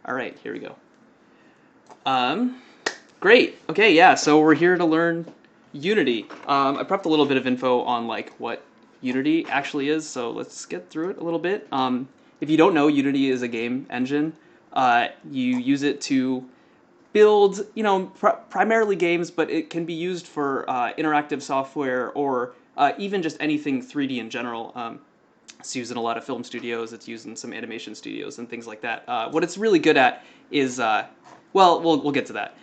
All right, here we go. Um, Great. Okay, yeah. So we're here to learn Unity. I prepped a little bit of info on like what Unity actually is. So let's get through it a little bit. If you don't know, Unity is a game engine. You use it to build, primarily games, but it can be used for interactive software or even just anything 3D in general. It's used in a lot of film studios. It's used in some animation studios and things like that. What it's really good at is, well, we'll get to that.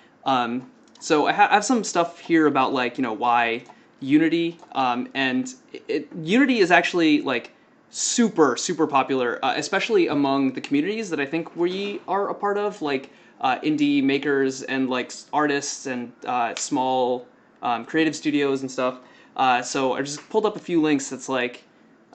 So I have some stuff here about like why Unity, and Unity is actually like super popular, especially among the communities that I think we are a part of, like indie makers and like artists and small creative studios and stuff. So I just pulled up a few links. That's like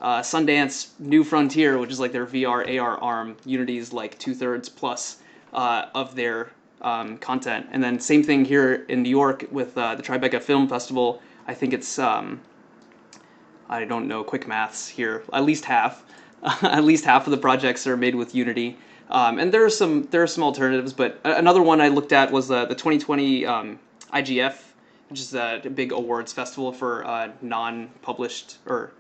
Sundance New Frontier, which is like their VR AR arm. Unity's like 2/3 plus of their content, and then same thing here in New York with the Tribeca Film Festival. I think it's I don't know quick maths here. At least half, at least half of the projects are made with Unity. And there are some alternatives, but another one I looked at was the 2020 IGF, which is a big awards festival for non-published or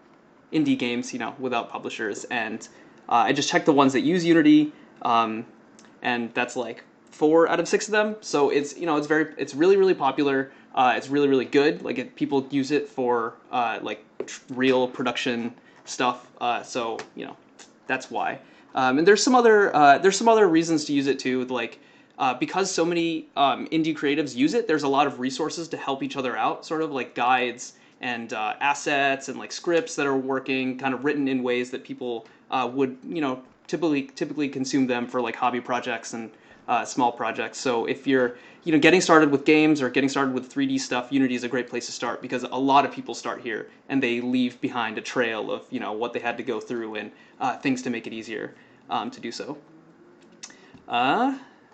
indie games, without publishers. And I just checked the ones that use Unity, and that's like 4 out of 6 of them. So it's really popular. It's really good. Like people use it for like real production stuff. So that's why. And there's some other reasons to use it too. Like because so many indie creatives use it, there's a lot of resources to help each other out, sort of like guides and assets and like scripts that are working, kind of written in ways that people would typically consume them for like hobby projects and small projects. So if you're getting started with games or getting started with 3D stuff, Unity is a great place to start because a lot of people start here and they leave behind a trail of what they had to go through and things to make it easier to do so.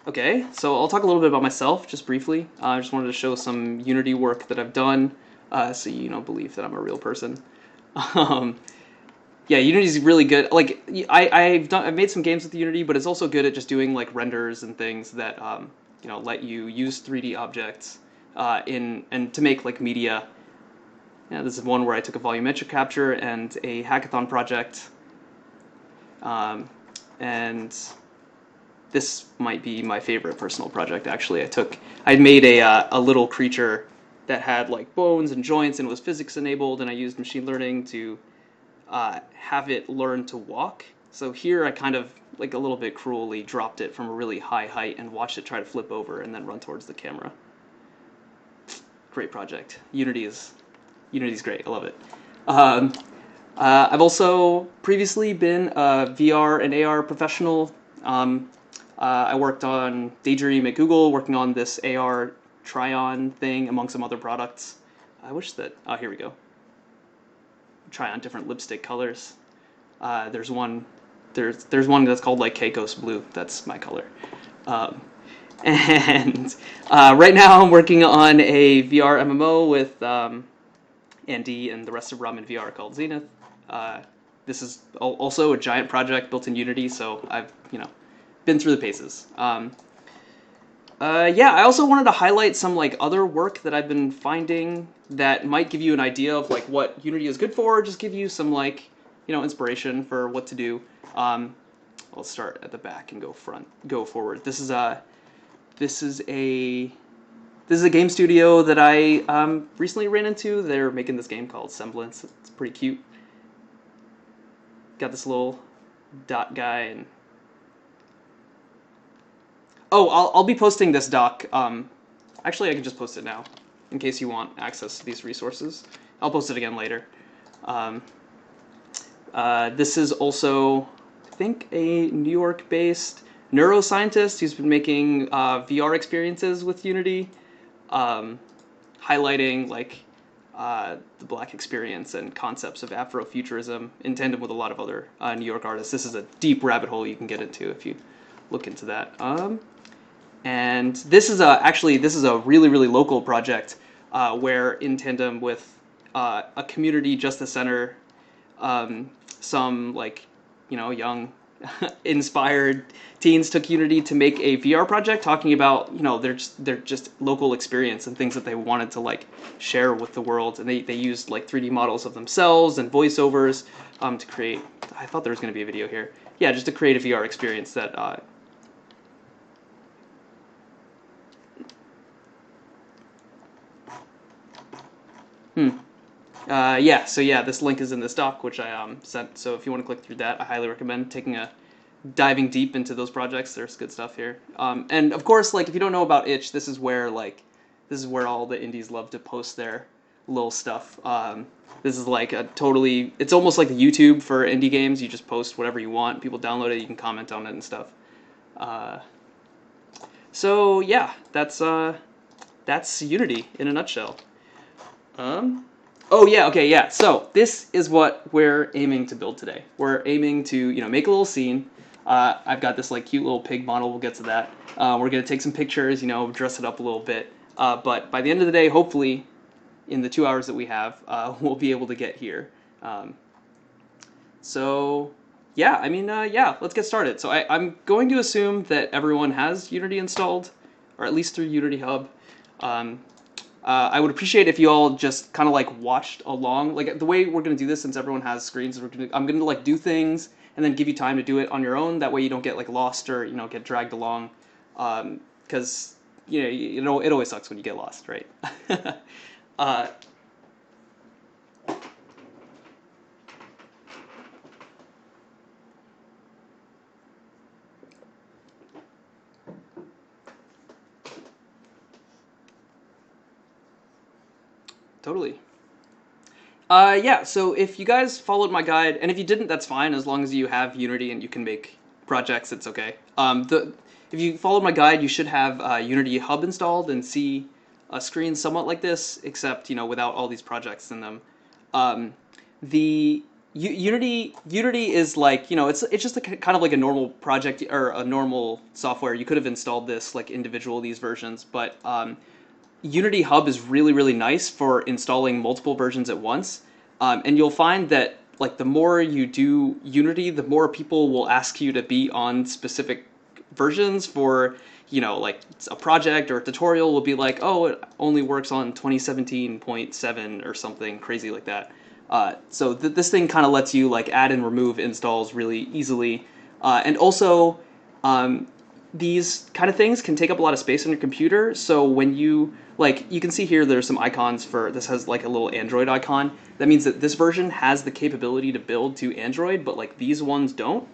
Okay, so I'll talk a little bit about myself just briefly. I just wanted to show some Unity work that I've done, so you believe that I'm a real person. Um, yeah, Unity's really good. Like I've made some games with Unity, but it's also good at just doing like renders and things that let you use 3D objects and to make like media. Yeah, this is one where I took a volumetric capture and a hackathon project, and this might be my favorite personal project. Actually, I made a little creature that had like bones and joints and was physics enabled, and I used machine learning to have it learn to walk. So here I kind of like a little bit cruelly dropped it from a really high height and watched it try to flip over and then run towards the camera. Great project. Unity's great. I love it. I've also previously been a VR and AR professional. I worked on Daydream at Google, working on this AR try-on thing among some other products. I wish that, oh, here we go. Try on different lipstick colors. There's one that's called like Keikos Blue. That's my color. And right now I'm working on a VR MMO with Andy and the rest of Ramen VR called Zenith. This is also a giant project built in Unity, so I've been through the paces. Yeah, I also wanted to highlight some like other work that I've been finding that might give you an idea of like what Unity is good for, just give you some like inspiration for what to do. I'll start at the back and go forward. This is a game studio that I recently ran into. They're making this game called Semblance. It's pretty cute. Got this little dot guy and oh, I'll be posting this doc. Actually, I can just post it now in case you want access to these resources. I'll post it again later. This is also, I think, a New York-based neuroscientist who's been making VR experiences with Unity, highlighting like the Black experience and concepts of Afrofuturism in tandem with a lot of other New York artists. This is a deep rabbit hole you can get into if you look into that. And this is a really local project where, in tandem with a community justice center, some like young inspired teens took Unity to make a VR project talking about, their just local experience and things that they wanted to like share with the world. And they used like 3D models of themselves and voiceovers to create. I thought there was going to be a video here. Yeah, just to create a VR experience that. Yeah, so yeah, this link is in this doc, which I sent. So if you want to click through that, I highly recommend diving deep into those projects. There's good stuff here. And of course, like if you don't know about Itch, this is where all the indies love to post their little stuff. This is like it's almost like the YouTube for indie games. You just post whatever you want. People download it. You can comment on it and stuff. So yeah, that's Unity in a nutshell. Oh yeah, okay, yeah. So this is what we're aiming to build today. We're aiming to, make a little scene. I've got this like cute little pig model. We'll get to that. We're gonna take some pictures, dress it up a little bit. But by the end of the day, hopefully, in the 2 hours that we have, we'll be able to get here. So yeah, yeah, let's get started. So I'm going to assume that everyone has Unity installed, or at least through Unity Hub. I would appreciate if you all just kind of like watched along. Like the way we're gonna do this, since everyone has screens, I'm gonna like do things and then give you time to do it on your own. That way you don't get like lost or get dragged along, because it always sucks when you get lost, right? uh, Totally. Yeah, so if you guys followed my guide, and if you didn't, that's fine, as long as you have Unity and you can make projects, it's okay. If you followed my guide, you should have Unity Hub installed and see a screen somewhat like this, except, without all these projects in them. The Unity is like, it's just kind of like a normal project or a normal software. You could have installed this like individual these versions, but Unity Hub is really, really nice for installing multiple versions at once. And you'll find that like the more you do Unity, the more people will ask you to be on specific versions for, like a project or a tutorial will be like, oh, it only works on 2017.7 or something crazy like that. So this thing kind of lets you like add and remove installs really easily. And also, these kind of things can take up a lot of space on your computer. So when you can see here, there's some icons for this has like a little Android icon. That means that this version has the capability to build to Android, but like these ones don't,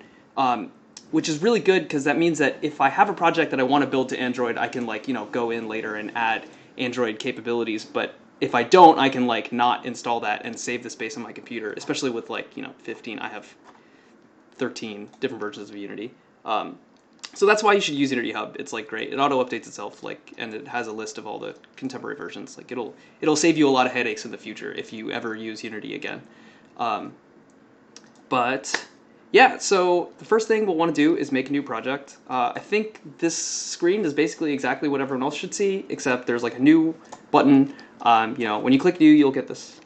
which is really good because that means that if I have a project that I want to build to Android, I can like go in later and add Android capabilities. But if I don't, I can like not install that and save the space on my computer. Especially with like 15, I have 13 different versions of Unity. So that's why you should use Unity Hub. It's like great. It auto updates itself, and it has a list of all the contemporary versions. Like it'll save you a lot of headaches in the future if you ever use Unity again. But yeah, so the first thing we'll want to do is make a new project. I think this screen is basically exactly what everyone else should see, except there's like a new button. When you click new, you'll get this.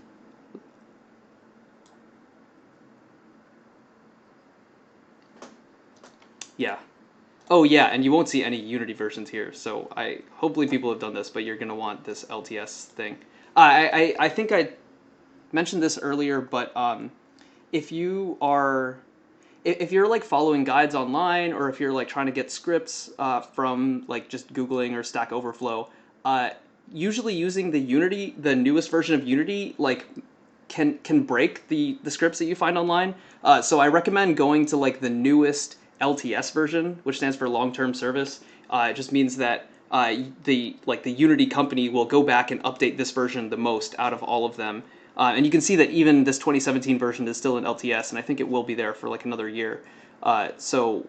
Yeah. Oh yeah, and you won't see any Unity versions here. So hopefully people have done this, but you're gonna want this LTS thing. I think I mentioned this earlier, but if you are if you're like following guides online, or if you're like trying to get scripts from like just Googling or Stack Overflow, usually using the newest version of Unity, like can break the scripts that you find online. So I recommend going to like the newest LTS version, which stands for long-term service. It just means that the Unity company will go back and update this version the most out of all of them. And you can see that even this 2017 version is still in LTS, and I think it will be there for like another year. So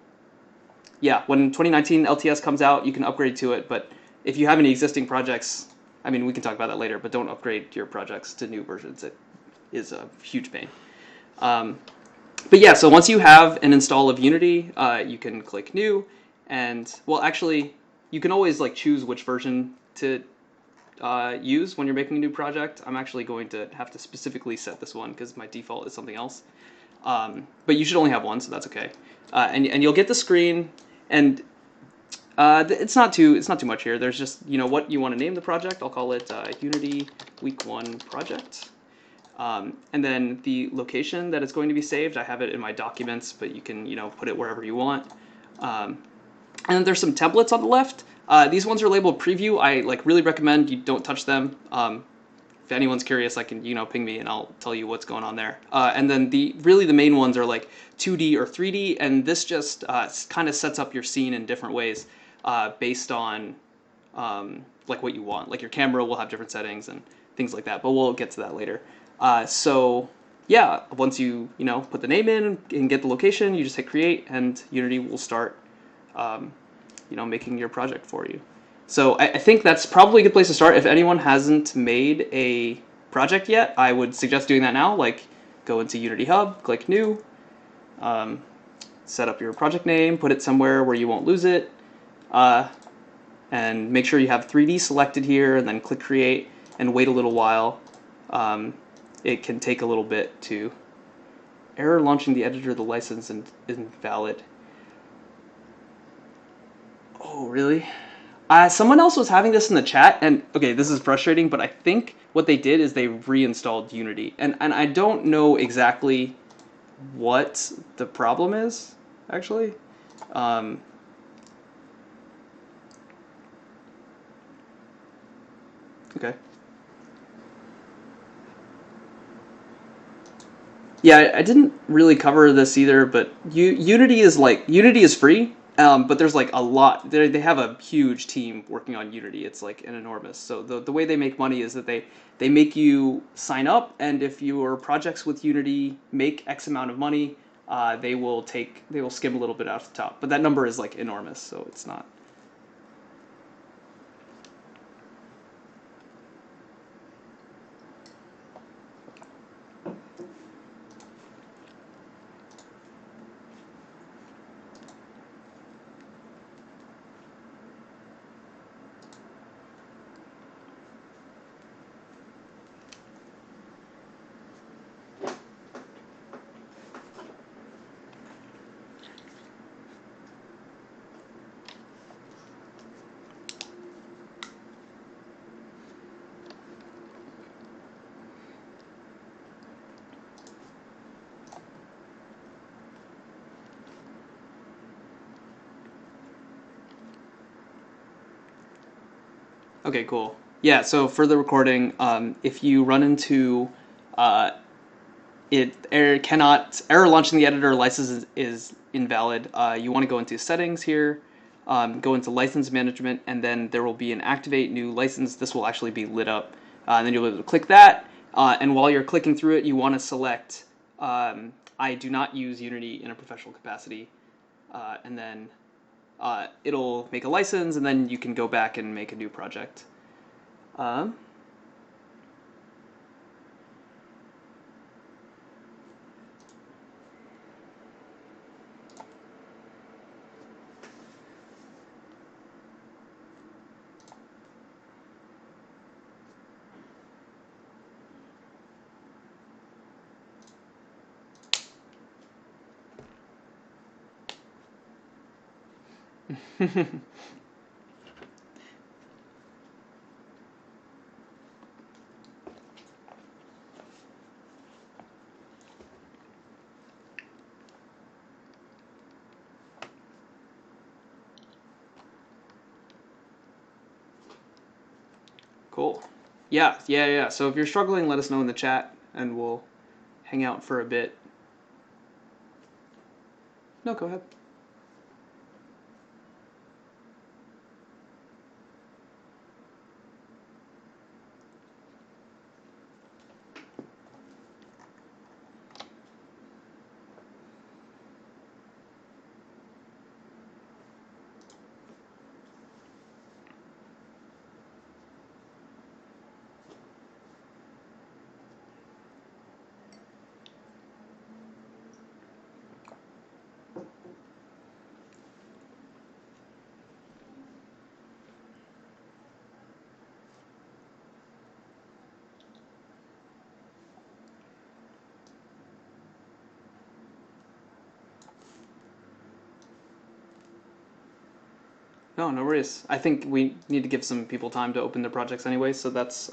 yeah, when 2019 LTS comes out, you can upgrade to it. But if you have any existing projects, we can talk about that later, but don't upgrade your projects to new versions. It is a huge pain. But yeah, so once you have an install of Unity, you can click new, and well, actually, you can always like choose which version to use when you're making a new project. I'm actually going to have to specifically set this one because my default is something else. But you should only have one, so that's okay. And you'll get the screen, and it's not too much here. There's just what you want to name the project. I'll call it Unity Week 1 project. And then the location that it's going to be saved, I have it in my documents, but you can put it wherever you want. And then there's some templates on the left. These ones are labeled preview. I really recommend you don't touch them. If anyone's curious, I can ping me and I'll tell you what's going on there. And then the main ones are like 2D or 3D, and this just kind of sets up your scene in different ways based on what you want. Like your camera will have different settings and things like that, but we'll get to that later. So yeah, once you put the name in and get the location, you just hit create, and Unity will start making your project for you. So I think that's probably a good place to start. If anyone hasn't made a project yet, I would suggest doing that now. Like, go into Unity Hub, click New, set up your project name, put it somewhere where you won't lose it, and make sure you have 3D selected here, and then click Create, and wait a little while. It can take a little bit to... Error launching the editor, the license isn't valid. Oh, really? Someone else was having this in the chat, and okay, this is frustrating, but I think what they did is they reinstalled Unity, and I don't know exactly what the problem is, actually. Okay. Yeah, I didn't really cover this either, but Unity is free, but there's a lot. They have a huge team working on Unity. It's an enormous. So the way they make money is that they make you sign up, and if your projects with Unity make X amount of money, they will skim a little bit off the top. But that number is enormous, so it's not. Okay, cool. Yeah, so for the recording, if you run into error launching the editor license is invalid, you want to go into settings here, go into license management, and then there will be an activate new license. This will actually be lit up, and then you'll be able to click that, and while you're clicking through it, you want to select I do not use Unity in a professional capacity, and then it'll make a license, and then you can go back and make a new project. Cool. Yeah. So if you're struggling, let us know in the chat, and we'll hang out for a bit. No, go ahead. No, no worries. I think we need to give some people time to open their projects anyway, so that's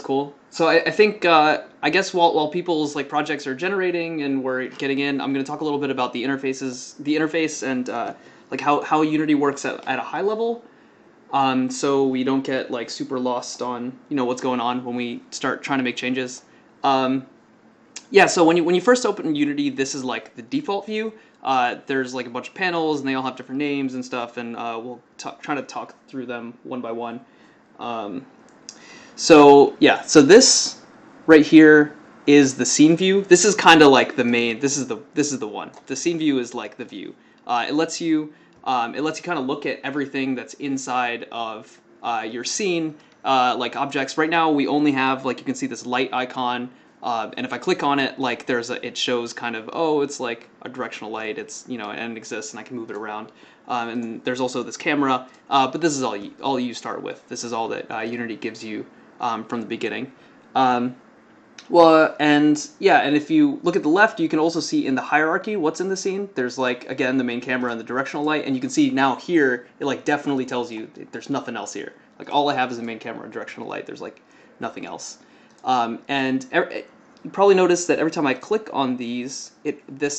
cool. So I think I guess while people's like projects are generating and we're getting in, I'm going to talk a little bit about the interface and like how Unity works at a high level. So we don't get like super lost on what's going on when we start trying to make changes. Um, yeah, so when you first open Unity, this is like the default view. There's like a bunch of panels, and they all have different names and stuff, and we'll try to talk through them one by one. Um, so yeah, so this right here is the scene view. This is kind of like the main. This is the one. The scene view is like the view. It lets you kind of look at everything that's inside of your scene, like objects. Right now we only have, like, you can see this light icon, and if I click on it, like it shows kind of, oh, it's like a directional light. It's and it exists, and I can move it around. And there's also this camera, but this is all you start with. This is all that Unity gives you from the beginning. Well, and yeah, and if you look at the left, you can also see in the hierarchy what's in the scene. There's like, again, the main camera and the directional light, and you can see now here, it like definitely tells you there's nothing else here. Like all I have is the main camera and directional light. There's like nothing else. You probably noticed that every time I click on this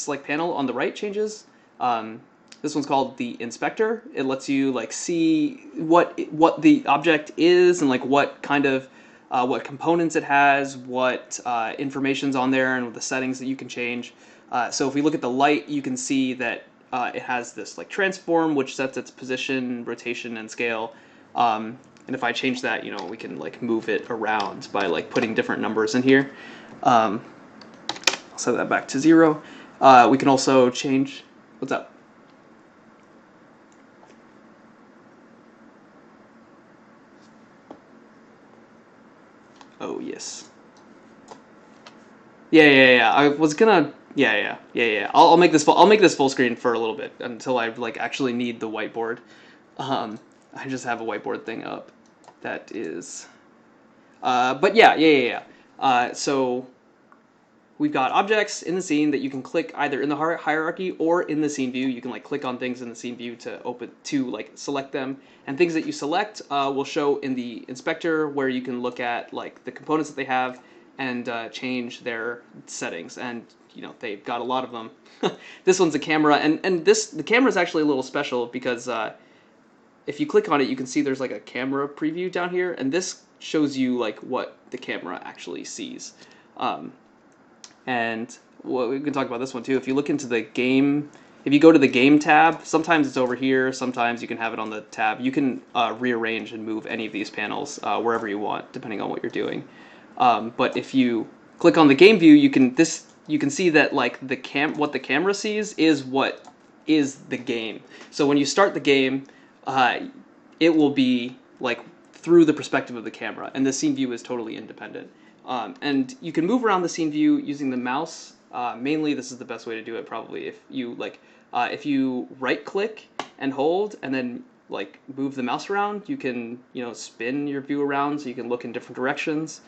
like panel on the right changes. This one's called the inspector. It lets you like see what the object is and like what kind of what components it has, what information's on there, and the settings that you can change. So if we look at the light, you can see that it has this like transform, which sets its position, rotation, and scale. And if I change that, we can like move it around by like putting different numbers in here. I'll set that back to 0. We can also change. What's up? Oh yes. Yeah. I was gonna. Yeah. I'll make this full. I'll make this full screen for a little bit until I like actually need the whiteboard. I just have a whiteboard thing up. That is. But yeah. So we've got objects in the scene that you can click either in the hierarchy or in the scene view. You can like click on things in the scene view to like select them, and things that you select will show in the inspector, where you can look at like the components that they have and change their settings. And they've got a lot of them. This one's a camera, and the camera is actually a little special because if you click on it, you can see there's like a camera preview down here, and this shows you like what the camera actually sees. And we can talk about this one too. If you look into the game, if you go to the game tab, sometimes it's over here, sometimes you can have it on the tab. You can rearrange and move any of these panels wherever you want, depending on what you're doing. But if you click on the game view, you can see that like what the camera sees is what is the game. So when you start the game, it will be like through the perspective of the camera, and the scene view is totally independent. And you can move around the scene view using the mouse. Mainly, this is the best way to do it, probably. If you right click and hold, and then like move the mouse around, you can spin your view around so you can look in different directions.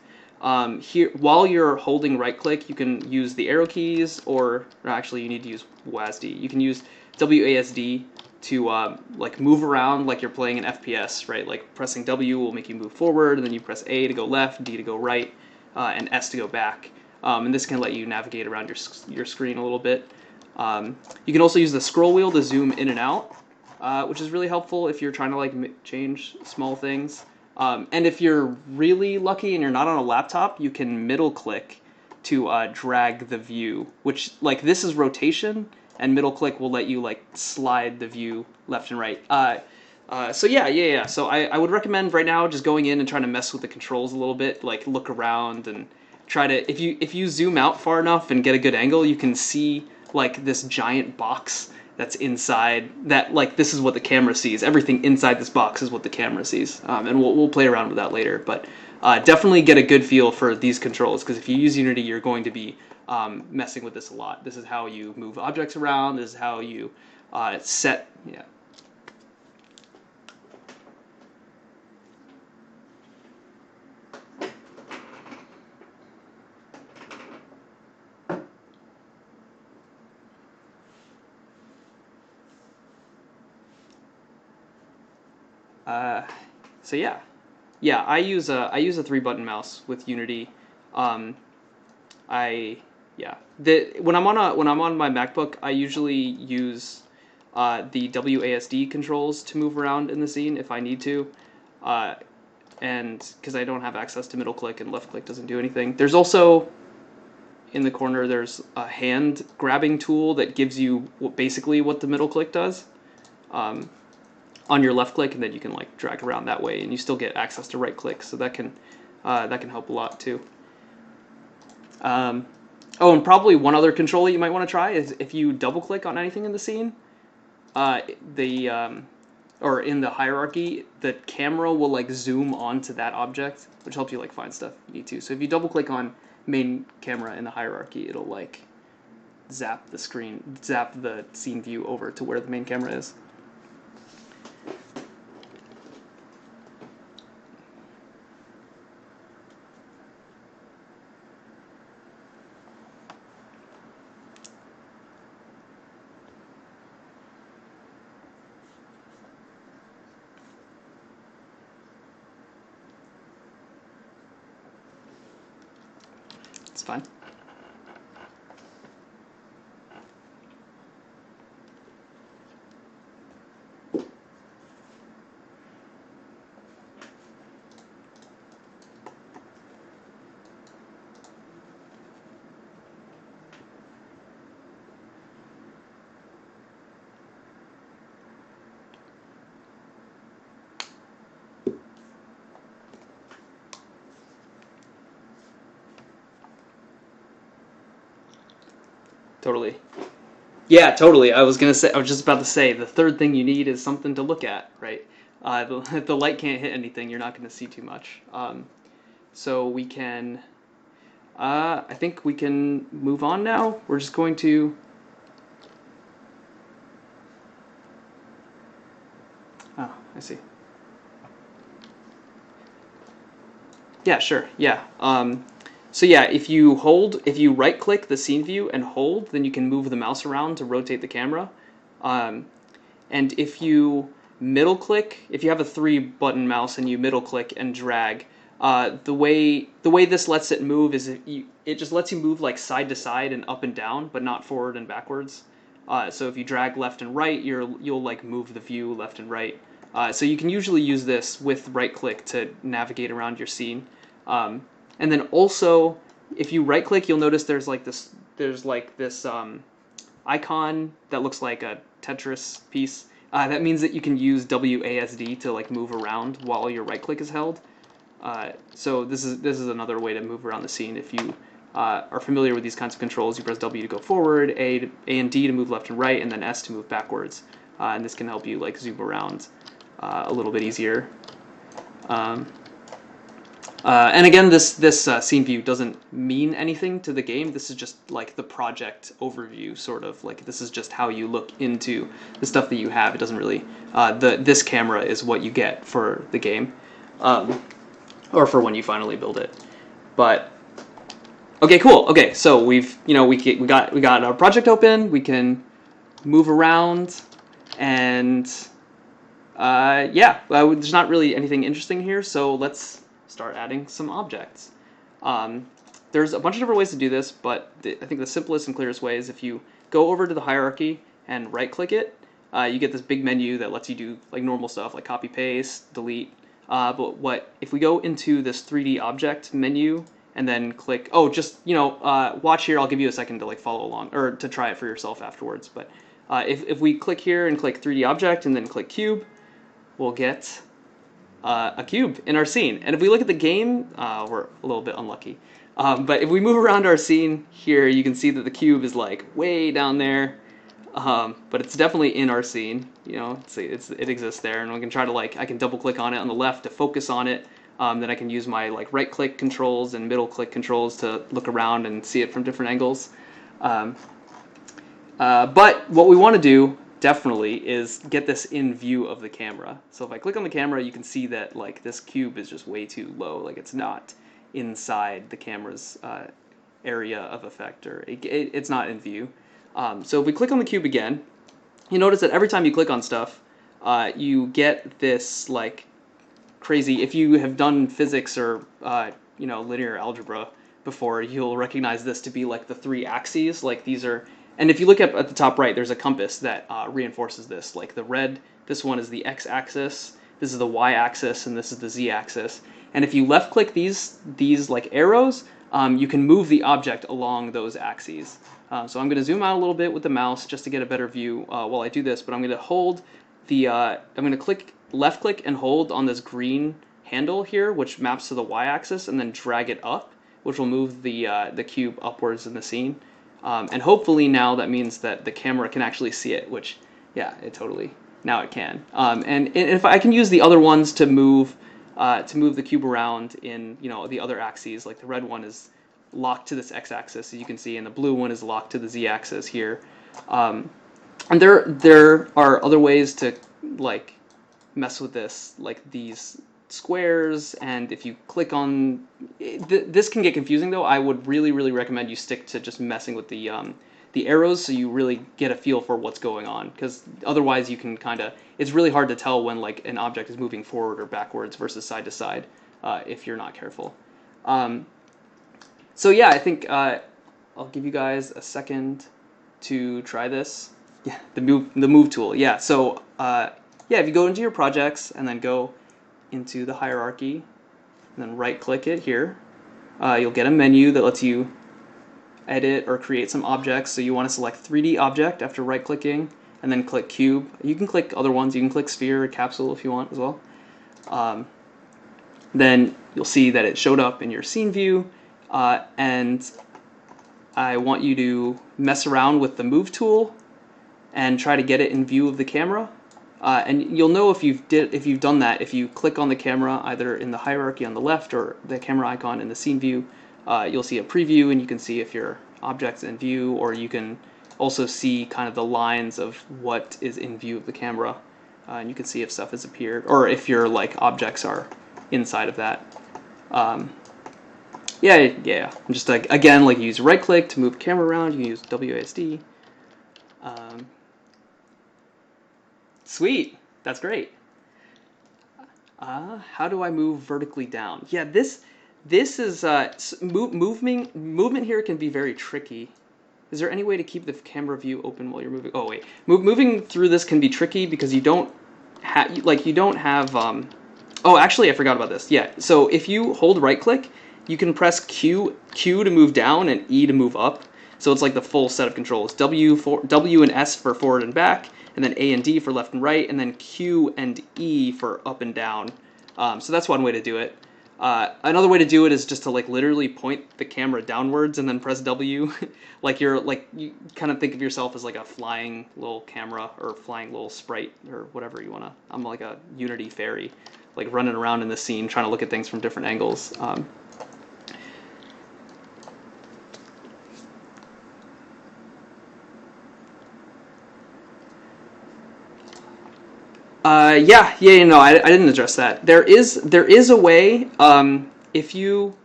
Here, while you're holding right click, you can use the arrow keys, or actually you need to use WASD. You can use WASD to like move around like you're playing an FPS, right? Like pressing W will make you move forward, and then you press A to go left, D to go right, and S to go back. And this can let you navigate around your screen a little bit. You can also use the scroll wheel to zoom in and out, which is really helpful if you're trying to like change small things. And if you're really lucky and you're not on a laptop, you can middle click to drag the view, which like this is rotation, and middle click will let you like slide the view left and right. So yeah. So I would recommend right now just going in and trying to mess with the controls a little bit, like look around and try to, if you zoom out far enough and get a good angle, you can see like this giant box that's inside that, like this is what the camera sees. Everything inside this box is what the camera sees. And we'll play around with that later, but definitely get a good feel for these controls, because if you use Unity, you're going to be messing with this a lot. This is how you move objects around. This is how you set. Yeah. So yeah, I use a 3-button mouse with Unity. Um, I yeah. When I'm on my MacBook, I usually use the WASD controls to move around in the scene if I need to, and because I don't have access to middle click and left click doesn't do anything. There's also in the corner there's a hand grabbing tool that gives you basically what the middle click does. On your left click, and then you can like drag around that way, and you still get access to right click, so that can help a lot too. Oh, and probably one other control that you might want to try is if you double click on anything in the scene, or in the hierarchy, the camera will like zoom onto that object, which helps you like find stuff you need to. So if you double click on main camera in the hierarchy, it'll like zap the scene view over to where the main camera is. It's fine. Totally. Yeah, totally. I was just about to say, the third thing you need is something to look at, right? If the light can't hit anything, you're not going to see too much. So we can, I think we can move on now. We're just going to. Oh, I see. Yeah, sure. Yeah. So yeah, if you right click the scene view and hold, then you can move the mouse around to rotate the camera. Um, and if you middle click, if you have a 3-button mouse and you middle click and drag, the way this lets it move is it just lets you move like side to side and up and down, but not forward and backwards. So if you drag left and right, you'll like move the view left and right. So you can usually use this with right click to navigate around your scene. And then also, if you right click, you'll notice there's like this icon that looks like a Tetris piece. That means that you can use WASD to like move around while your right click is held. So this is another way to move around the scene. If you are familiar with these kinds of controls, you press W to go forward, A and D to move left and right, and then S to move backwards. And this can help you like zoom around a little bit easier. And again, this scene view doesn't mean anything to the game. This is just like the project overview, sort of like this is just how you look into the stuff that you have. It doesn't really this camera is what you get for the game, or for when you finally build it. But okay, cool. Okay, so we got our project open. We can move around, and there's not really anything interesting here. So let's start adding some objects. There's a bunch of different ways to do this, but I think the simplest and clearest way is if you go over to the hierarchy and right-click it, you get this big menu that lets you do like normal stuff like copy, paste, delete. But if we go into this 3D object menu and then click, watch here. I'll give you a second to like follow along or to try it for yourself afterwards. But if we click here and click 3D object and then click cube, we'll get a cube in our scene. And if we look at the game, we're a little bit unlucky. But if we move around our scene here, you can see that the cube is like way down there. But it's definitely in our scene. You know, it exists there, and we can try to I can double click on it on the left to focus on it. Then I can use my like right click controls and middle click controls to look around and see it from different angles. But what we want to do definitely is get this in view of the camera. So if I click on the camera, you can see that like this cube is just way too low. Like it's not inside the camera's area of effect, or it's not in view. So if we click on the cube again, you notice that every time you click on stuff, you get this like crazy. If you have done physics or linear algebra before, you'll recognize this to be like the three axes. Like these are, and if you look at the top right, there's a compass that reinforces this. Like the red, this one is the x-axis, this is the y-axis, and this is the z-axis. And if you left-click these like arrows, you can move the object along those axes. So I'm going to zoom out a little bit with the mouse just to get a better view while I do this. But I'm going to hold I'm going to click left-click and hold on this green handle here, which maps to the y-axis, and then drag it up, which will move the cube upwards in the scene. And hopefully now that means that the camera can actually see it, which, yeah, it totally, now it can. And if I can use the other ones to move the cube around in, the other axes, like the red one is locked to this x-axis, as you can see, and the blue one is locked to the z-axis here. And there are other ways to, like, mess with this, like these squares, and if you click on this can get confusing though. I would really recommend you stick to just messing with the arrows so you really get a feel for what's going on, because otherwise you can it's really hard to tell when like an object is moving forward or backwards versus side to side if you're not careful. So yeah, I think I'll give you guys a second to try this. Yeah, the move tool. Yeah, so yeah, if you go into your projects and then go into the hierarchy and then right click it here, you'll get a menu that lets you edit or create some objects. So you want to select 3D object after right clicking and then click cube. You can click other ones, you can click sphere or capsule if you want as well. Then you'll see that it showed up in your scene view, and I want you to mess around with the move tool and try to get it in view of the camera. And you'll know if you've done that if you click on the camera either in the hierarchy on the left or the camera icon in the scene view. You'll see a preview and you can see if your object's in view, or you can also see kind of the lines of what is in view of the camera, and you can see if stuff has appeared or if your like objects are inside of that. Yeah. Just like again, like you use right click to move the camera around. You can use WASD. Sweet, that's great. How do I move vertically down? Yeah, this is movement here can be very tricky. Is there any way to keep the camera view open while you're moving? Oh wait, moving through this can be tricky because you don't have oh, actually I forgot about this. Yeah, so if you hold right click, you can press Q to move down and E to move up. So it's like the full set of controls. W and S for forward and back, and then A and D for left and right, and then Q and E for up and down. So that's one way to do it. Another way to do it is just to like literally point the camera downwards and then press W. you kind of think of yourself as like a flying little camera or flying little sprite or whatever you wanna. I'm like a Unity fairy, like running around in the scene trying to look at things from different angles. Yeah, no, I didn't address that. There is a way, if you,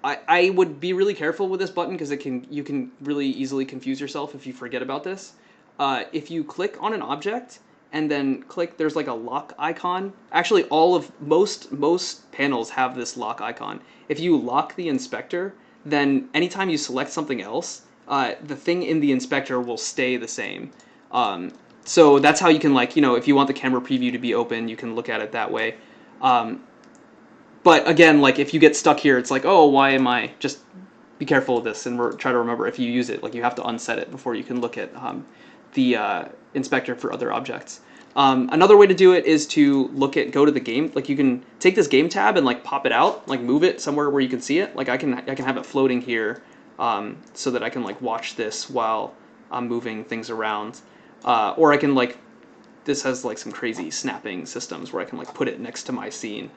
I would be really careful with this button because you can really easily confuse yourself if you forget about this. If you click on an object and then there's like a lock icon. Actually, most panels have this lock icon. If you lock the inspector, then anytime you select something else, the thing in the inspector will stay the same. So that's how you can, like, if you want the camera preview to be open, you can look at it that way. But again, like, if you get stuck here, it's like, oh, why am I? Just be careful of this and try to remember if you use it, like, you have to unset it before you can look at the inspector for other objects. Another way to do it is to go to the game. Like, you can take this game tab and, like, pop it out, like, move it somewhere where you can see it. Like, I can have it floating here so that I can, like, watch this while I'm moving things around. Or I can, like, this has like some crazy snapping systems where I can like put it next to my scene.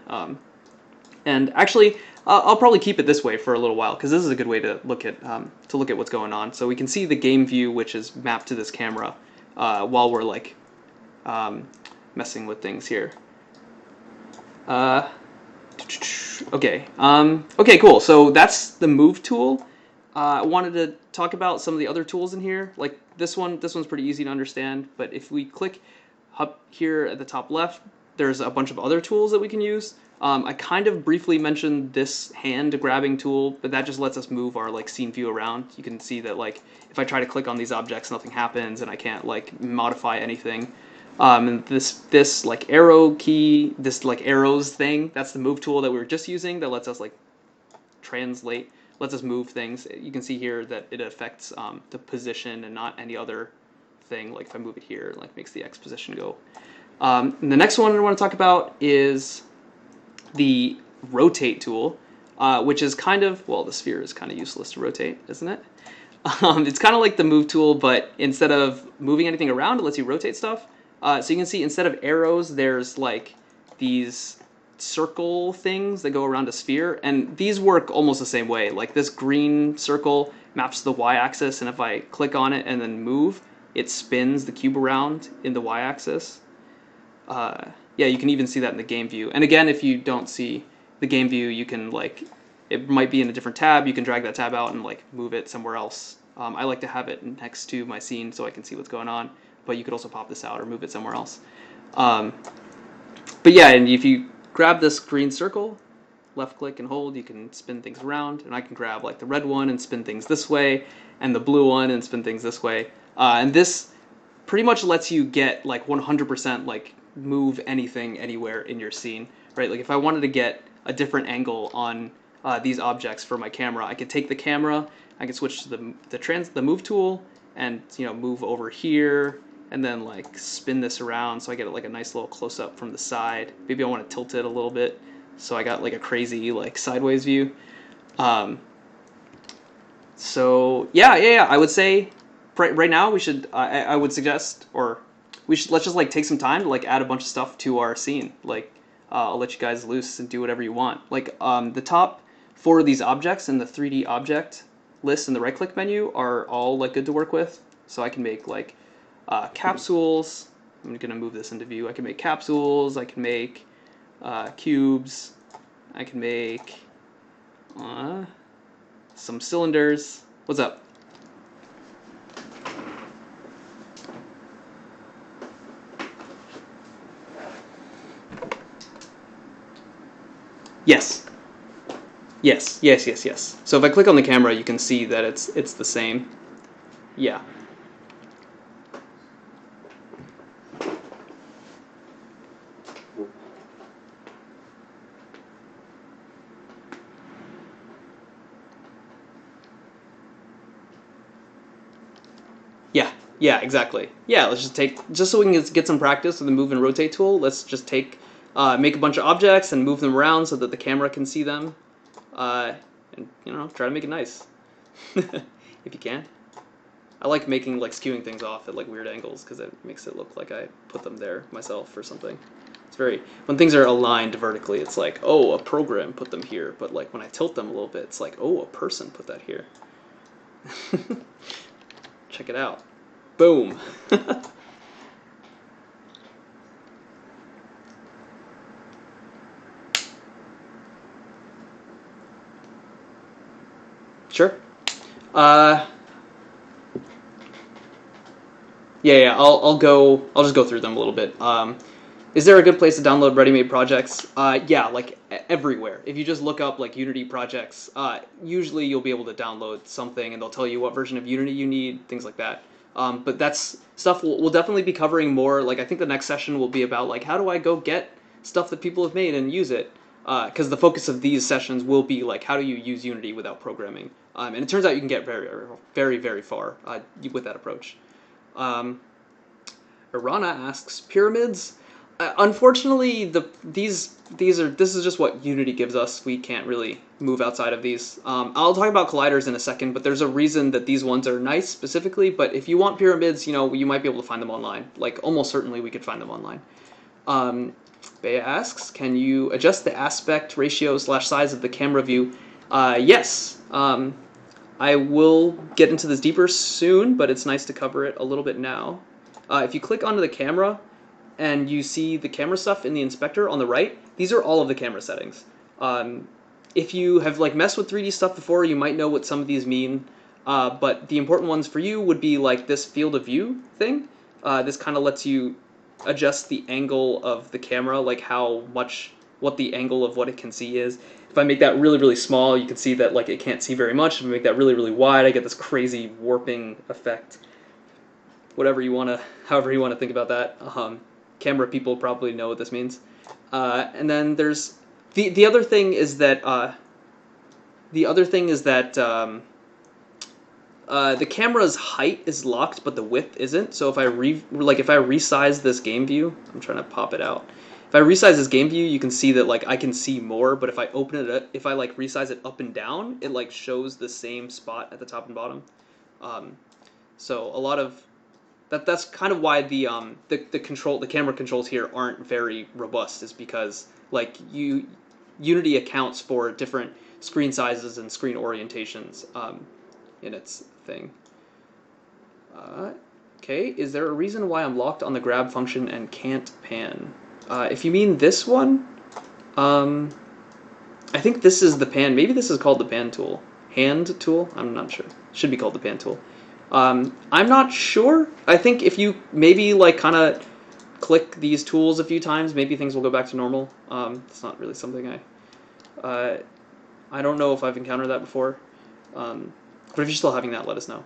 And actually, I'll probably keep it this way for a little while because this is a good way to look at what's going on. So we can see the game view, which is mapped to this camera, while we're like messing with things here. Okay. Okay, cool. So that's the move tool. I wanted to talk about some of the other tools in here. Like this one's pretty easy to understand. But if we click up here at the top left, there's a bunch of other tools that we can use. I kind of briefly mentioned this hand grabbing tool, but that just lets us move our like scene view around. You can see that like if I try to click on these objects, nothing happens, and I can't like modify anything. And this like arrow key, this like arrows thing, that's the move tool that we were just using that lets us like translate, lets us move things. You can see here that it affects the position and not any other thing. Like if I move it here, it like makes the X position go. And the next one I want to talk about is the rotate tool, which is kind of, well, the sphere is kind of useless to rotate, isn't it? It's kind of like the move tool, but instead of moving anything around, it lets you rotate stuff. So you can see instead of arrows, there's like these circle things that go around a sphere, and these work almost the same way. Like this green circle maps to the y-axis, and if I click on it and then move, it spins the cube around in the y-axis. Yeah, you can even see that in the game view. And again, if you don't see the game view, you can like, it might be in a different tab. You can drag that tab out and like move it somewhere else. I like to have it next to my scene so I can see what's going on, but you could also pop this out or move it somewhere else. But yeah, and if you grab this green circle, left click and hold, you can spin things around, and I can grab like the red one and spin things this way, and the blue one and spin things this way. And this pretty much lets you get like 100% like move anything anywhere in your scene, right? Like if I wanted to get a different angle on these objects for my camera, I could take the camera, I could switch to the move tool, and move over here, and then like spin this around so I get like a nice little close up from the side. Maybe I want to tilt it a little bit so I got like a crazy like sideways view. So yeah, I would say right now we should, I would suggest, or let's just like take some time to like add a bunch of stuff to our scene. Like I'll let you guys loose and do whatever you want. Like the top 4 of these objects in the 3D object list in the right click menu are all like good to work with. So I can make like capsules. I'm gonna move this into view. I can make capsules, I can make cubes, I can make some cylinders. What's up? Yes. Yes. So if I click on the camera, you can see that it's the same. Yeah. Yeah, exactly. Yeah, let's just so we can get some practice with the move and rotate tool, let's just make a bunch of objects and move them around so that the camera can see them. And, try to make it nice. If you can. I like skewing things off at like weird angles because it makes it look like I put them there myself or something. It's when things are aligned vertically, it's like, oh, a program put them here. But like when I tilt them a little bit, it's like, oh, a person put that here. Check it out. Boom. Sure. Yeah. I'll just go through them a little bit. Is there a good place to download ready-made projects? Yeah, like everywhere. If you just look up like Unity projects, usually you'll be able to download something, and they'll tell you what version of Unity you need, things like that. But that's stuff we'll definitely be covering more. Like I think the next session will be about like how do I go get stuff that people have made and use it. Because the focus of these sessions will be like how do you use Unity without programming. And it turns out you can get very, very, very far with that approach. Irana asks, pyramids? Unfortunately, this is just what Unity gives us. We can't really move outside of these. I'll talk about colliders in a second, but there's a reason that these ones are nice specifically. But if you want pyramids, you might be able to find them online. Like almost certainly we could find them online. Bea asks, can you adjust the aspect ratio / size of the camera view? Yes. I will get into this deeper soon, but it's nice to cover it a little bit now. If you click onto the camera and you see the camera stuff in the inspector on the right, these are all of the camera settings. If you have like messed with 3D stuff before, you might know what some of these mean, but the important ones for you would be like this field of view thing. This kind of lets you adjust the angle of the camera, like what the angle of what it can see is. If I make that really, really small, you can see that like it can't see very much. If I make that really, really wide, I get this crazy warping effect. Whatever you want to, however you want to think about that. Camera people probably know what this means. And then there's the other thing is that the camera's height is locked, but the width isn't. So if I resize this game view, I'm trying to pop it out. If I resize this game view, you can see that like I can see more. But if I open it up, if I like resize it up and down, it like shows the same spot at the top and bottom. So a lot of that's kind of why the camera controls here aren't very robust, is because like Unity accounts for different screen sizes and screen orientations in its thing. Okay, is there a reason why I'm locked on the grab function and can't pan? If you mean this one, I think this is the pan. Maybe this is called the pan tool. Hand tool? I'm not sure. Should be called the pan tool. I'm not sure. I think if you maybe like kind of click these tools a few times, maybe things will go back to normal. It's not really something I don't know if I've encountered that before. But if you're still having that, let us know.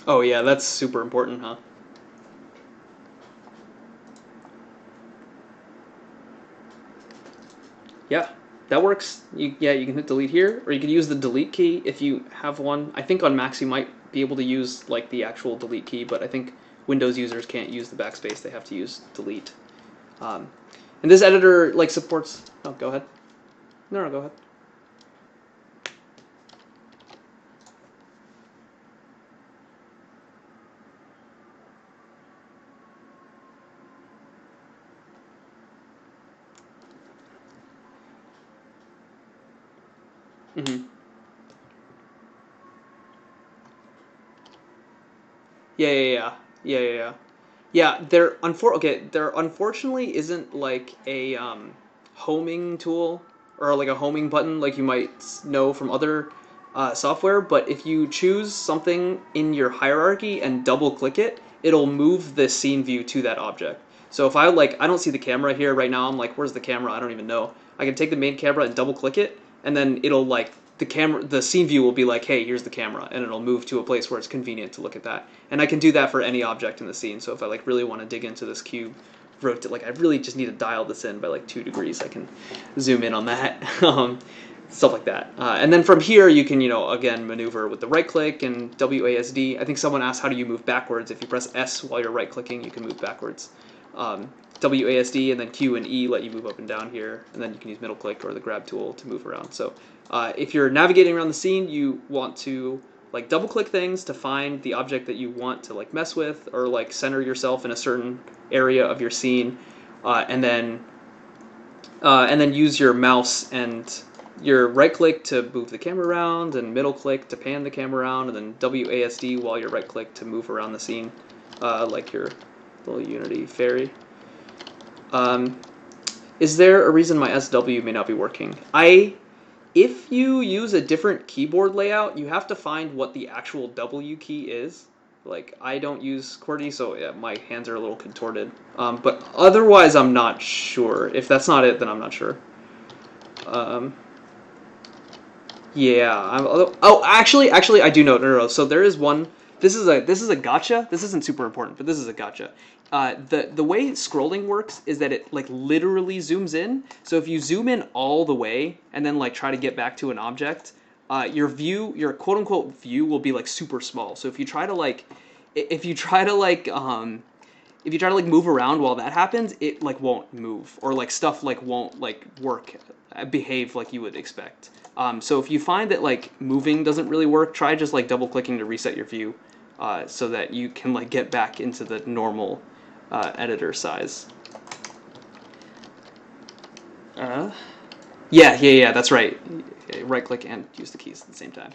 Oh yeah, that's super important, huh? Yeah, that works. Yeah, you can hit delete here, or you can use the delete key if you have one. I think on Macs you might be able to use like the actual delete key, but I think Windows users can't use the backspace. They have to use delete. And this editor like supports. Oh, go ahead. No, go ahead. Mm-hmm. Yeah. Yeah, there unfortunately isn't like a homing tool or like a homing button like you might know from other software, but if you choose something in your hierarchy and double click it, it'll move the scene view to that object. So if I don't see the camera here right now, I'm like, where's the camera? I don't even know. I can take the main camera and double click it, and then it'll like the scene view will be like, hey, here's the camera, and it'll move to a place where it's convenient to look at that. And I can do that for any object in the scene. So if I like really want to dig into this cube, like I really just need to dial this in by like 2 degrees, I can zoom in on that. Stuff like that. And then from here, you can, again, maneuver with the right click and WASD. I think someone asked, how do you move backwards? If you press S while you're right clicking, you can move backwards. WASD and then Q and E let you move up and down here, and then you can use middle click or the grab tool to move around. So if you're navigating around the scene, you want to like double click things to find the object that you want to like mess with or like center yourself in a certain area of your scene, and then use your mouse and your right click to move the camera around, and middle click to pan the camera around, and then WASD while you're right click to move around the scene, like your little Unity fairy. Is there a reason my SW may not be working? If you use a different keyboard layout, you have to find what the actual W key is. Like, I don't use QWERTY, so yeah, my hands are a little contorted. But otherwise, I'm not sure. If that's not it, then I'm not sure. Yeah. Actually, I do know. No. So there is one. This is a gotcha. This isn't super important, but this is a gotcha. The way scrolling works is that it like literally zooms in. So if you zoom in all the way and then like try to get back to an object, your quote unquote view will be like super small. So if you try to move around while that happens, it like won't move, or like stuff like won't like work, behave like you would expect. So if you find that like moving doesn't really work, try just like double clicking to reset your view, so that you can like get back into the normal editor size. Yeah, that's right. Right click and use the keys at the same time.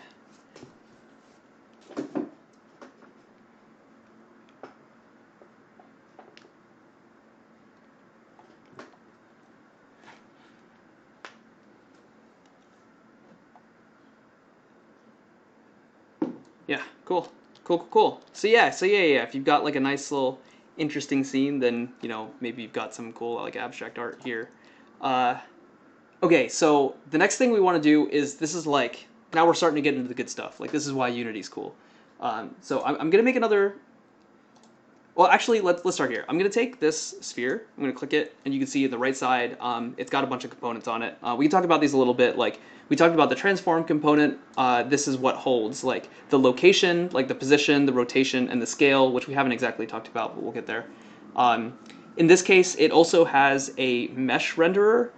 Yeah, cool. Cool. So yeah, if you've got like a nice little interesting scene, then, you know, maybe you've got some cool like abstract art here. Okay, so the next thing we want to do is, this is like, now we're starting to get into the good stuff. Like, this is why Unity's cool. So I'm going to make another, well, actually, let's start here. I'm going to take this sphere, I'm going to click it, and you can see on the right side, it's got a bunch of components on it. We can talk about these a little bit. Like, we talked about the transform component. This is what holds, like, the location, like the position, the rotation, and the scale, which we haven't exactly talked about, but we'll get there. In this case, it also has a mesh renderer,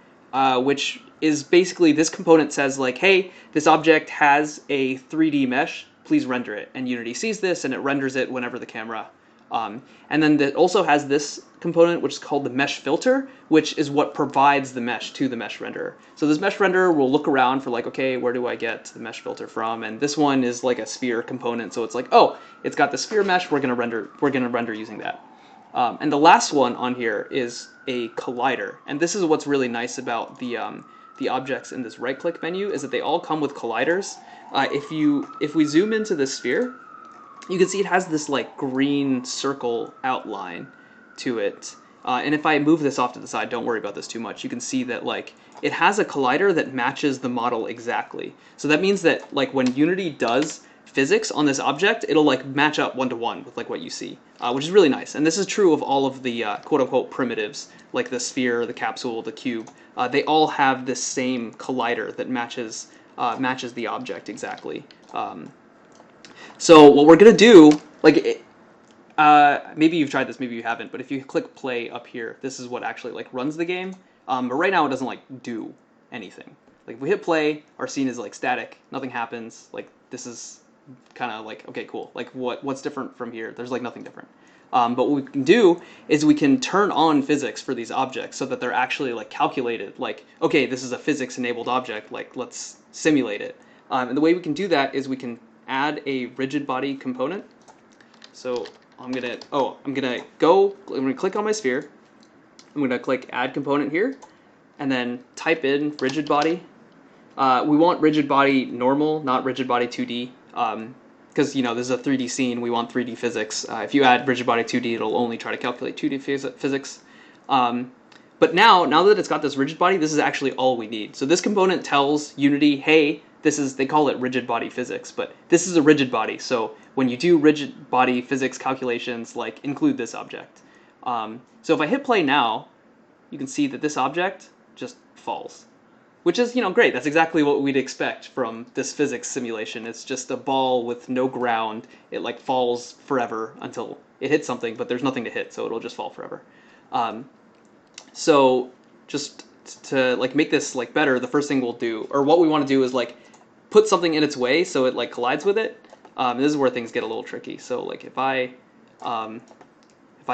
which is basically, this component says like, hey, this object has a 3D mesh, please render it. And Unity sees this, and it renders it whenever the camera. And then it also has this component, which is called the mesh filter, which is what provides the mesh to the mesh renderer. So this mesh renderer will look around for like, okay, where do I get the mesh filter from? And this one is like a sphere component, so it's like, oh, it's got the sphere mesh, we're gonna render using that. And the last one on here is a collider, and this is what's really nice about the objects in this right-click menu, is that they all come with colliders. If we zoom into the sphere, you can see it has this like green circle outline to it. And if I move this off to the side, don't worry about this too much, you can see that like it has a collider that matches the model exactly. So that means that like when Unity does physics on this object, it'll like match up one-to-one with like what you see, which is really nice. And this is true of all of the quote-unquote primitives, like the sphere, the capsule, the cube. They all have this same collider that matches the object exactly. So what we're gonna do, like, maybe you've tried this, maybe you haven't, but if you click play up here, this is what actually like runs the game. But right now it doesn't like do anything. Like if we hit play, our scene is like static, nothing happens. Like this is kind of like, okay, cool. Like what's different from here? There's like nothing different. But what we can do is we can turn on physics for these objects so that they're actually like calculated. Like, okay, this is a physics-enabled object. Like let's simulate it. And the way we can do that is we can add a rigid body component. So I'm gonna click on my sphere. I'm gonna click add component here, and then type in rigid body. We want rigid body normal, not rigid body 2D, because you know this is a 3D scene. We want 3D physics. If you add rigid body 2D, it'll only try to calculate 2D physics. But now that it's got this rigid body, this is actually all we need. So this component tells Unity, hey, they call it rigid body physics, but this is a rigid body. So when you do rigid body physics calculations, like include this object. So if I hit play now, you can see that this object just falls, which is, you know, great. That's exactly what we'd expect from this physics simulation. It's just a ball with no ground. It like falls forever until it hits something, but there's nothing to hit, so it'll just fall forever. So just to like make this like better, the first thing we'll do, or what we want to do, is like put something in its way so it like collides with it. This is where things get a little tricky. So like if I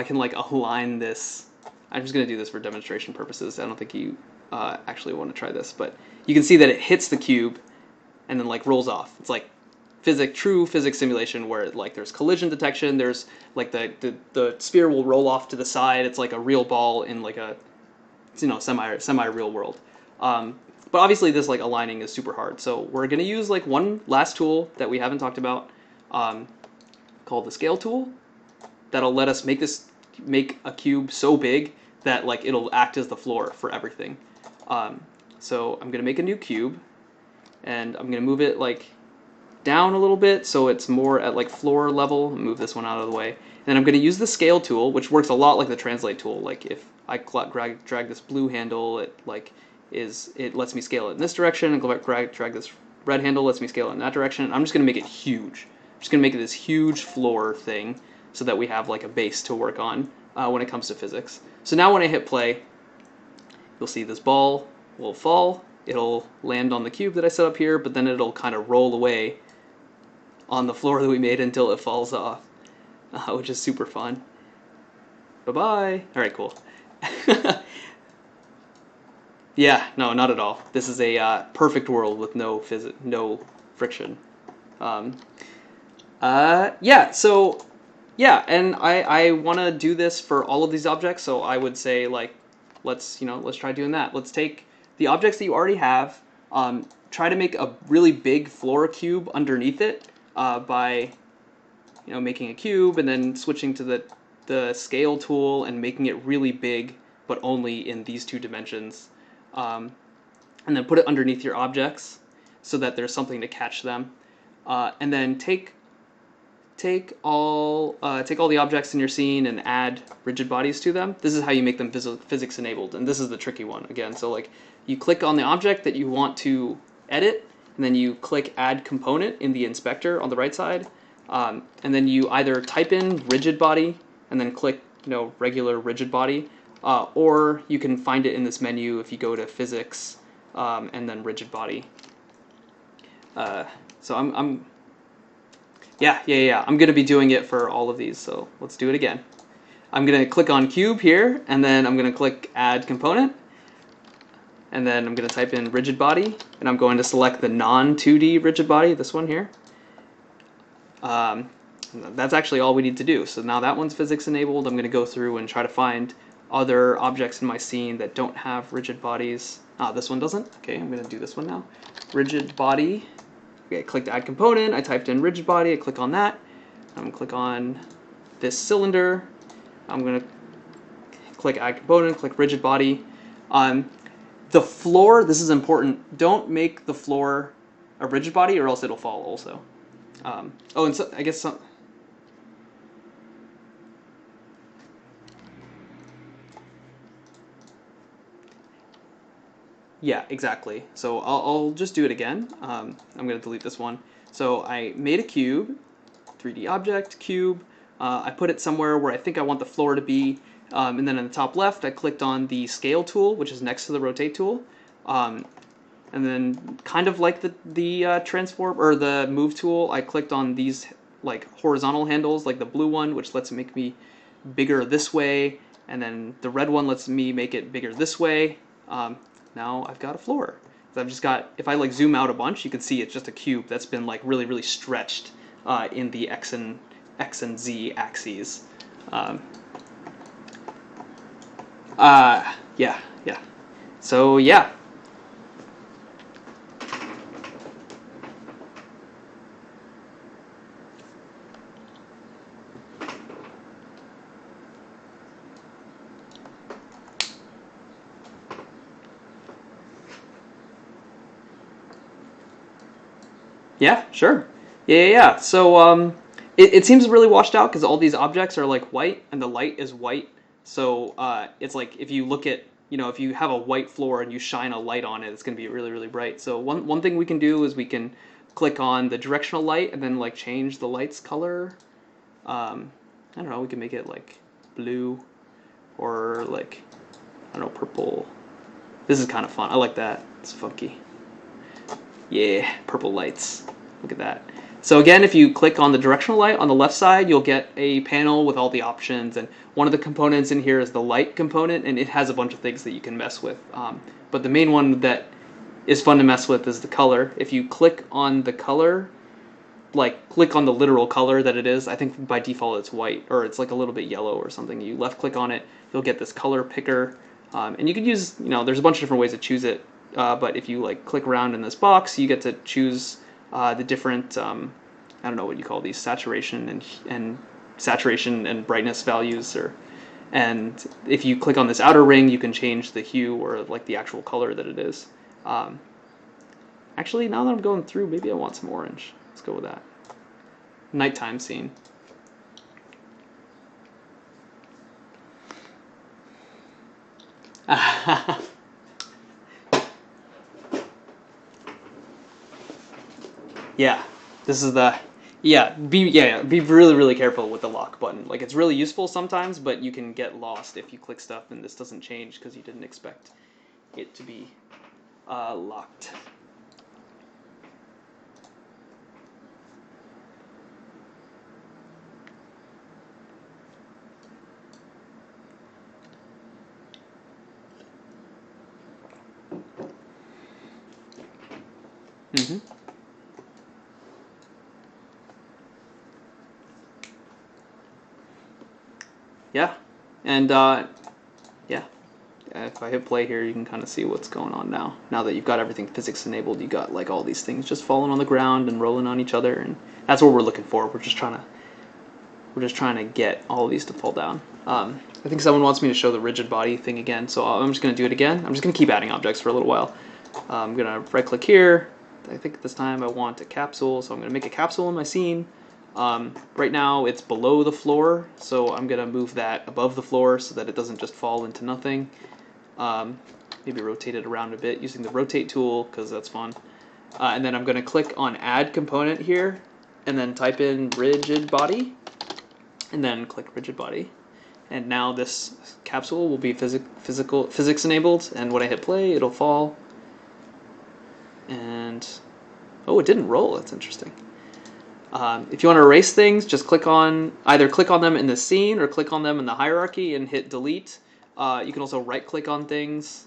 can like align this, I'm just gonna do this for demonstration purposes. I don't think you actually want to try this, but you can see that it hits the cube and then like rolls off. It's like true physics simulation where like there's collision detection. There's like the sphere will roll off to the side. It's like a real ball in like a, you know, semi real world. But obviously this like aligning is super hard. So we're gonna use like one last tool that we haven't talked about, called the scale tool. That'll let us make a cube so big that like it'll act as the floor for everything. So I'm gonna make a new cube, and I'm gonna move it like down a little bit so it's more at like floor level. Move this one out of the way. And then I'm gonna use the scale tool, which works a lot like the translate tool. Like if I drag this blue handle, it lets me scale it in this direction, and drag this red handle, lets me scale it in that direction. I'm just gonna make it huge. I'm just gonna make it this huge floor thing so that we have like a base to work on when it comes to physics. So now when I hit play, you'll see this ball will fall. It'll land on the cube that I set up here, but then it'll kind of roll away on the floor that we made until it falls off, which is super fun. Bye-bye. All right, cool. Yeah, no, not at all. This is a perfect world with no friction. Um, yeah, so yeah, and I want to do this for all of these objects. So I would say like, let's try doing that. Let's take the objects that you already have, try to make a really big floor cube underneath it by making a cube and then switching to the scale tool and making it really big, but only in these two dimensions. Um, and then put it underneath your objects so that there's something to catch them. And then take all the objects in your scene and add rigid bodies to them. This is how you make them physics enabled, and this is the tricky one again. So like you click on the object that you want to edit, and then you click add component in the inspector on the right side, and then you either type in rigid body and then click regular rigid body, or you can find it in this menu if you go to physics and then rigid body. So I'm yeah. I'm gonna be doing it for all of these, so let's do it again. I'm gonna click on cube here, and then I'm gonna click add component, and then I'm gonna type in rigid body, and I'm going to select the non-2D rigid body, this one here. That's actually all we need to do. So now that one's physics enabled. I'm gonna go through and try to find other objects in my scene that don't have rigid bodies. This one doesn't. Okay, I'm gonna do this one now. Rigid body. Okay, I clicked add component, I typed in rigid body, I click on that. I'm gonna click on this cylinder. I'm gonna click add component, click rigid body. The floor, this is important, don't make the floor a rigid body or else it'll fall also. Oh, and so I guess some. Yeah, exactly. So I'll just do it again. I'm gonna delete this one. So I made a cube, 3D object, cube. I put it somewhere where I think I want the floor to be. And then in the top left, I clicked on the scale tool, which is next to the rotate tool. And then kind of like the transform or the move tool, I clicked on these like horizontal handles, like the blue one, which lets make me bigger this way, and then the red one lets me make it bigger this way. Now I've got a floor. So I've just got, if I like zoom out a bunch, you can see it's just a cube that's been like really stretched in the X and Z axes. Um, yeah. So yeah. Yeah, sure. Yeah. So it seems really washed out because all these objects are like white and the light is white. So it's like if you look at, if you have a white floor and you shine a light on it, it's going to be really bright. So one thing we can do is we can click on the directional light and then like change the light's color. I don't know, we can make it like blue or like, I don't know, purple. This is kind of fun. I like that. It's funky. Yeah, purple lights. Look at that. So again, if you click on the directional light on the left side, you'll get a panel with all the options. And one of the components in here is the light component, and it has a bunch of things that you can mess with. But the main one that is fun to mess with is the color. If you click on the color, like click on the literal color that it is, I think by default it's white, or it's like a little bit yellow or something. You left click on it, you'll get this color picker. And you can use, there's a bunch of different ways to choose it. But if you like click around in this box, you get to choose the different, I don't know what you call these, saturation and brightness values, and if you click on this outer ring, you can change the hue or like the actual color that it is. Actually, now that I'm going through, maybe I want some orange. Let's go with that. Nighttime scene. Yeah, this is the be really careful with the lock button. Like it's really useful sometimes, but you can get lost if you click stuff and this doesn't change because you didn't expect it to be locked. Mm-hmm. Yeah, and yeah, if I hit play here, you can kind of see what's going on now. Now that you've got everything physics enabled, you got like all these things just falling on the ground and rolling on each other, and that's what we're looking for. We're just trying to get all of these to fall down. I think someone wants me to show the rigid body thing again, so I'm just going to do it again. I'm just going to keep adding objects for a little while. I'm going to right click here. I think this time I want a capsule, so I'm going to make a capsule in my scene. Right now it's below the floor, so I'm going to move that above the floor so that it doesn't just fall into nothing. Maybe rotate it around a bit using the rotate tool, because that's fun. And then I'm going to click on add component here, and then type in rigid body, and then click rigid body. And now this capsule will be physics enabled, and when I hit play, it'll fall. And oh, it didn't roll. That's interesting. If you want to erase things, just either click on them in the scene or click on them in the hierarchy and hit delete. You can also right click on things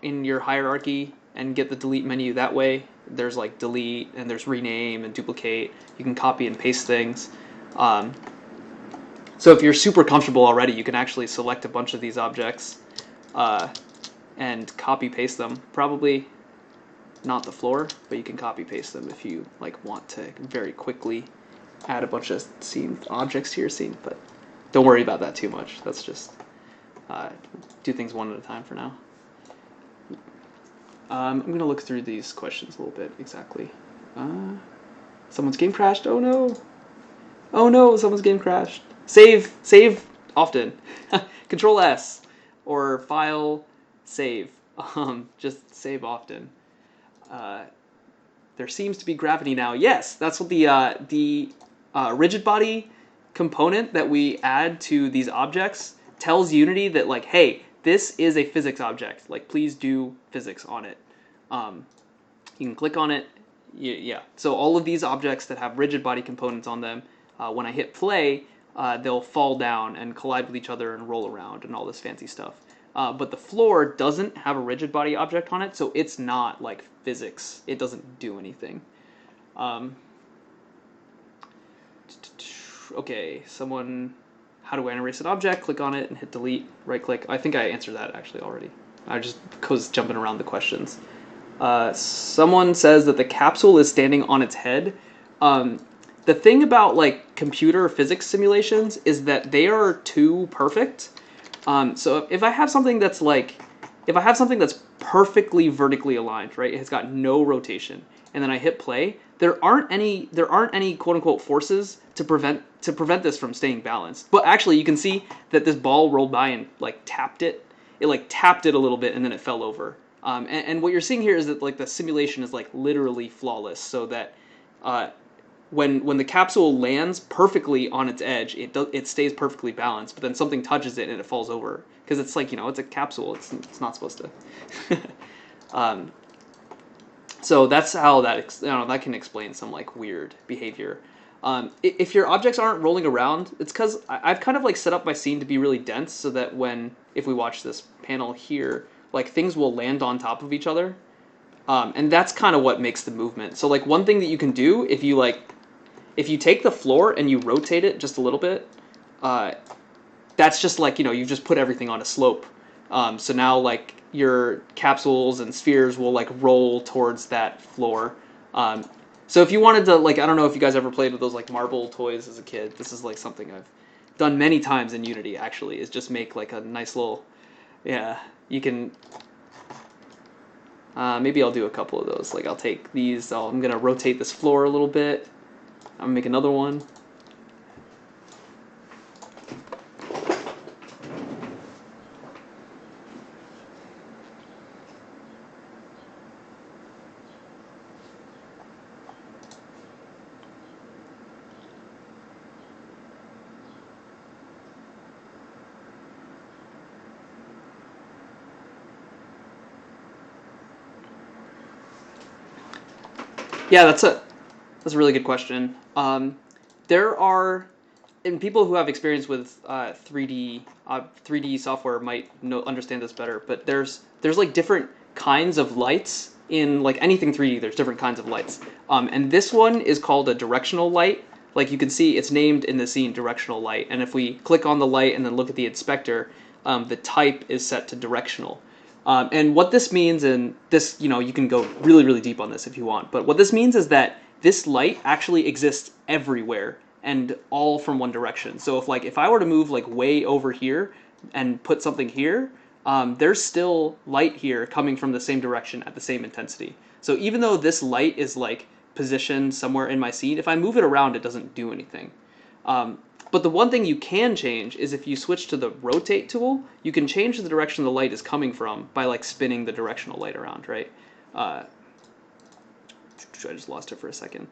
in your hierarchy and get the delete menu that way. There's like delete and there's rename and duplicate. You can copy and paste things. So if you're super comfortable already, you can actually select a bunch of these objects and copy paste them. Probably not the floor, but you can copy paste them if you like want to very quickly add a bunch of scene objects to your scene. But don't worry about that too much. That's just do things one at a time for now. I'm gonna look through these questions a little bit exactly. Someone's game crashed. Oh no! Oh no! Someone's game crashed. Save often. Control S or file save. Just save often. There seems to be gravity now. Yes, that's what the rigid body component that we add to these objects tells Unity that like, hey, this is a physics object. Like, please do physics on it. You can click on it. Yeah. So all of these objects that have rigid body components on them, when I hit play, they'll fall down and collide with each other and roll around and all this fancy stuff. But the floor doesn't have a rigid body object on it, so it's not like physics. It doesn't do anything. Okay, how do I erase an object? Click on it and hit delete, right click. I think I answered that actually already. I just was jumping around the questions. Someone says that the capsule is standing on its head. The thing about like computer physics simulations is that they are too perfect. So if I have something that's perfectly vertically aligned, right? It's got no rotation, and then I hit play, there aren't any quote unquote forces to prevent this from staying balanced. But actually, you can see that this ball rolled by and like tapped it. It like tapped it a little bit, and then it fell over. And what you're seeing here is that like the simulation is like literally flawless, so that when the capsule lands perfectly on its edge, it stays perfectly balanced. But then something touches it and it falls over because it's like, it's a capsule. It's not supposed to. So that's how that can explain some like weird behavior. If your objects aren't rolling around, it's because I've kind of like set up my scene to be really dense, so that if we watch this panel here, like things will land on top of each other, and that's kind of what makes the movement. So like one thing that you can do if you take the floor and you rotate it just a little bit, that's just like, you've just put everything on a slope. So now like your capsules and spheres will like roll towards that floor. So if you wanted to, like, I don't know if you guys ever played with those like marble toys as a kid. This is like something I've done many times in Unity actually, is just make like a nice little, you can, maybe I'll do a couple of those. Like I'll take these, I'm going to rotate this floor a little bit. I'm gonna make another one. Yeah, that's a really good question. There are, and people who have experience with 3D software might understand this better. But there's like different kinds of lights in like anything 3D, there's different kinds of lights. And this one is called a directional light. Like you can see, it's named in the scene directional light. And if we click on the light and then look at the inspector, the type is set to directional. And what this means, and this, you can go really, really deep on this if you want, but what this means is that this light actually exists everywhere and all from one direction. So if I were to move like way over here and put something here, there's still light here coming from the same direction at the same intensity. So even though this light is like positioned somewhere in my scene, if I move it around, it doesn't do anything. But the one thing you can change is if you switch to the rotate tool, you can change the direction the light is coming from by like spinning the directional light around, right? I just lost it for a second.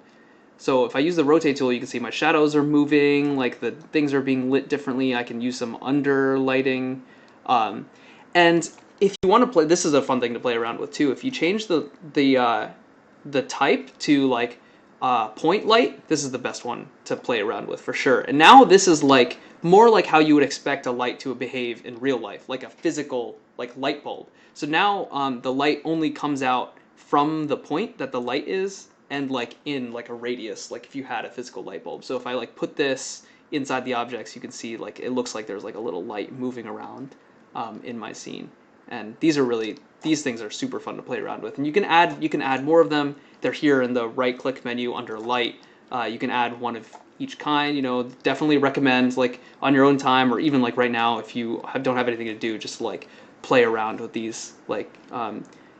So if I use the rotate tool, you can see my shadows are moving, like the things are being lit differently. I can use some under lighting. And if you want to play, this is a fun thing to play around with too. If you change the type to like point light, this is the best one to play around with for sure. And now this is like more like how you would expect a light to behave in real life, like a physical like light bulb. So now the light only comes out from the point that the light is, and like in like a radius, like if you had a physical light bulb. So if I like put this inside the objects, you can see like it looks like there's like a little light moving around in my scene. And these things are super fun to play around with. And you can add more of them. They're here in the right click menu under light. You can add one of each kind. Definitely recommend like on your own time, or even like right now if you don't have anything to do, just like play around with these. Like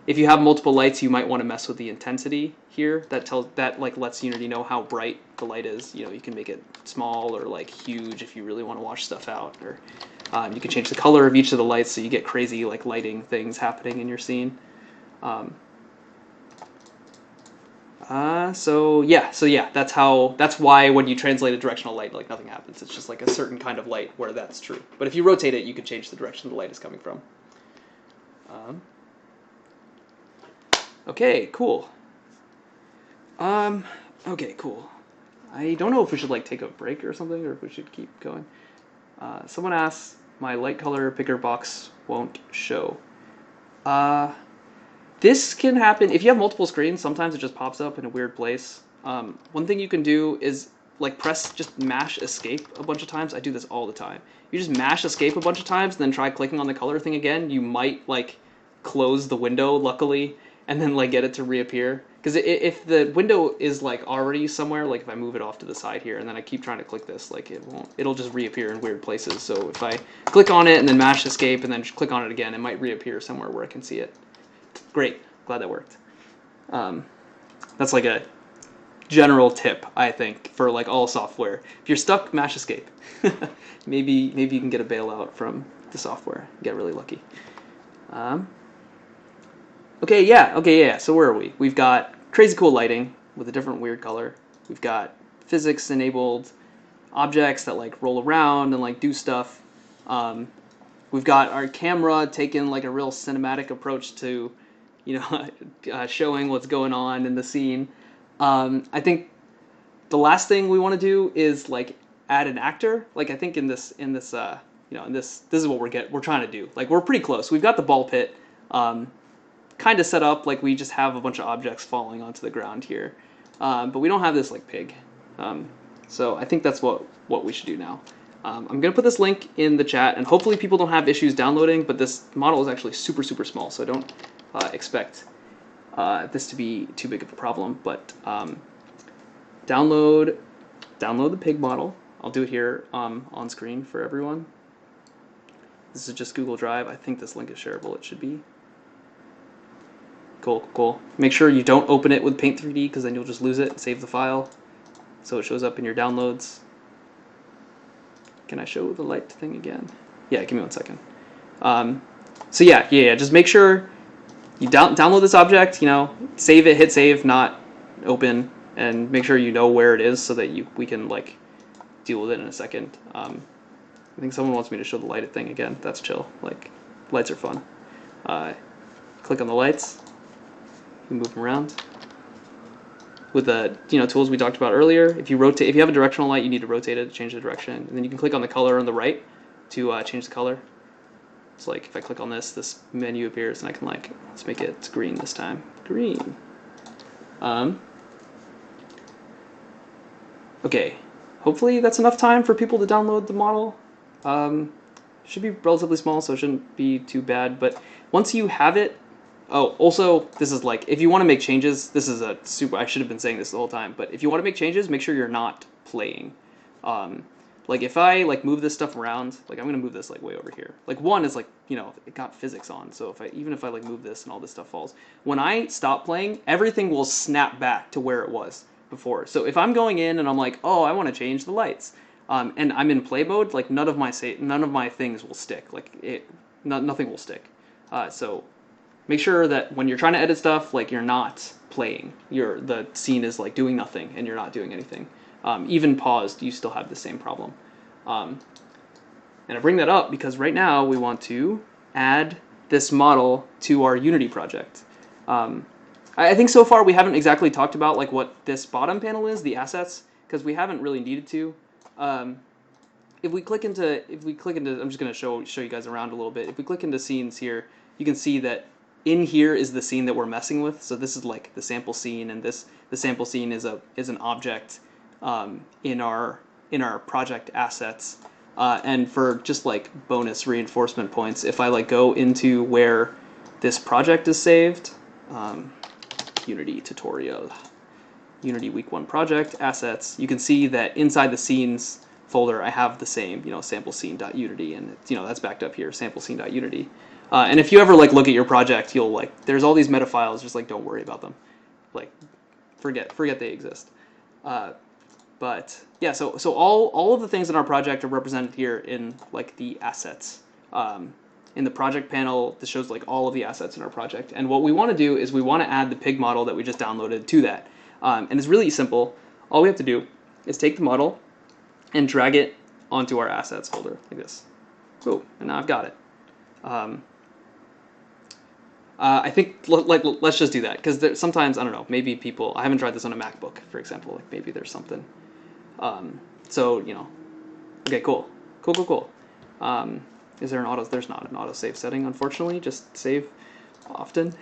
if you have multiple lights, you might want to mess with the intensity here. That like lets Unity know how bright the light is. You can make it small or like huge if you really want to wash stuff out. Or you can change the color of each of the lights so you get crazy like lighting things happening in your scene. So yeah, that's why when you translate a directional light, like nothing happens. It's just like a certain kind of light where that's true. But if you rotate it, you can change the direction the light is coming from. Okay, cool. Okay, cool. I don't know if we should like take a break or something, or if we should keep going. Someone asks, my light color picker box won't show. This can happen if you have multiple screens. Sometimes it just pops up in a weird place. One thing you can do is like just mash escape a bunch of times. I do this all the time. You just mash escape a bunch of times, and then try clicking on the color thing again. You might like close the window, luckily, and then like get it to reappear. Because if the window is like already somewhere, like if I move it off to the side here and then I keep trying to click this, like it'll just reappear in weird places. So if I click on it and then mash escape and then click on it again, it might reappear somewhere where I can see it. Great, glad that worked. That's like a general tip, I think, for like all software. If you're stuck, mash escape. maybe you can get a bailout from the software. Get really lucky. Okay, yeah. So where are we? We've got crazy cool lighting with a different weird color. We've got physics-enabled objects that like roll around and like do stuff. We've got our camera taking like a real cinematic approach to, showing what's going on in the scene. I think the last thing we want to do is like add an actor. Like I think this is what we're trying to do. Like we're pretty close. We've got the ball pit kind of set up, like we just have a bunch of objects falling onto the ground here, but we don't have this like pig. So I think that's what we should do now. I'm gonna put this link in the chat, and hopefully people don't have issues downloading, but this model is actually super small, so I don't expect this to be too big of a problem. But download the pig model. I'll do it here on screen for everyone. This is just Google Drive. I think this link is shareable. It should be. Cool. Make sure you don't open it with Paint 3D, because then you'll just lose it and save the file. So it shows up in your downloads. Can I show the light thing again? Yeah, give me 1 second. So yeah, just make sure you download this object, save it, hit save, not open, and make sure you know where it is so that we can like deal with it in a second. I think someone wants me to show the lighted thing again. That's chill. Like, lights are fun. Click on the lights. You can move them around with the tools we talked about earlier. If you have a directional light, you need to rotate it to change the direction, and then you can click on the color on the right to change the color. So like if I click on this menu appears, and I can like, let's make it green this time. Green. Okay, hopefully that's enough time for people to download the model. Should be relatively small, so it shouldn't be too bad. But once you have it, oh, also, this is like, if you want to make changes, this is a super, I should have been saying this the whole time, but if you want to make changes, make sure you're not playing. Like if I like move this stuff around, like I'm gonna move this like way over here. Like one is like, you know, it got physics on, so even if I like move this and all this stuff falls, when I stop playing, everything will snap back to where it was before. So if I'm going in and I'm like, oh, I want to change the lights, and I'm in play mode, like none of my things will stick. Like nothing will stick. So make sure that when you're trying to edit stuff, like you're not playing. The scene is like doing nothing and you're not doing anything. Even paused, you still have the same problem. And I bring that up because right now we want to add this model to our Unity project. I think so far we haven't exactly talked about like what this bottom panel is, the assets, because we haven't really needed to. If we click into, I'm just going to show you guys around a little bit. If we click into scenes here, you can see that in here is the scene that we're messing with. So this is like the sample scene, and the sample scene is an object in our project assets. And for just like bonus reinforcement points, if I like go into where this project is saved, Unity tutorial, Unity week 1 project assets, you can see that inside the scenes folder I have the same, you know, sample scene.unity, and you know that's backed up here, sample scene.unity. And if you ever like look at your project, you'll like, there's all these meta files, just like don't worry about them, like forget they exist. But yeah, so all of the things in our project are represented here in like the assets. In the project panel, this shows like all of the assets in our project. And what we want to do is we want to add the pig model that we just downloaded to that. And it's really simple. All we have to do is take the model and drag it onto our assets folder like this. Cool, and now I've got it. I think let's just do that, because sometimes, I don't know, maybe people, I haven't tried this on a MacBook, for example, like maybe there's something. So, you know, okay, cool. Is there there's not an autosave setting, unfortunately, just save often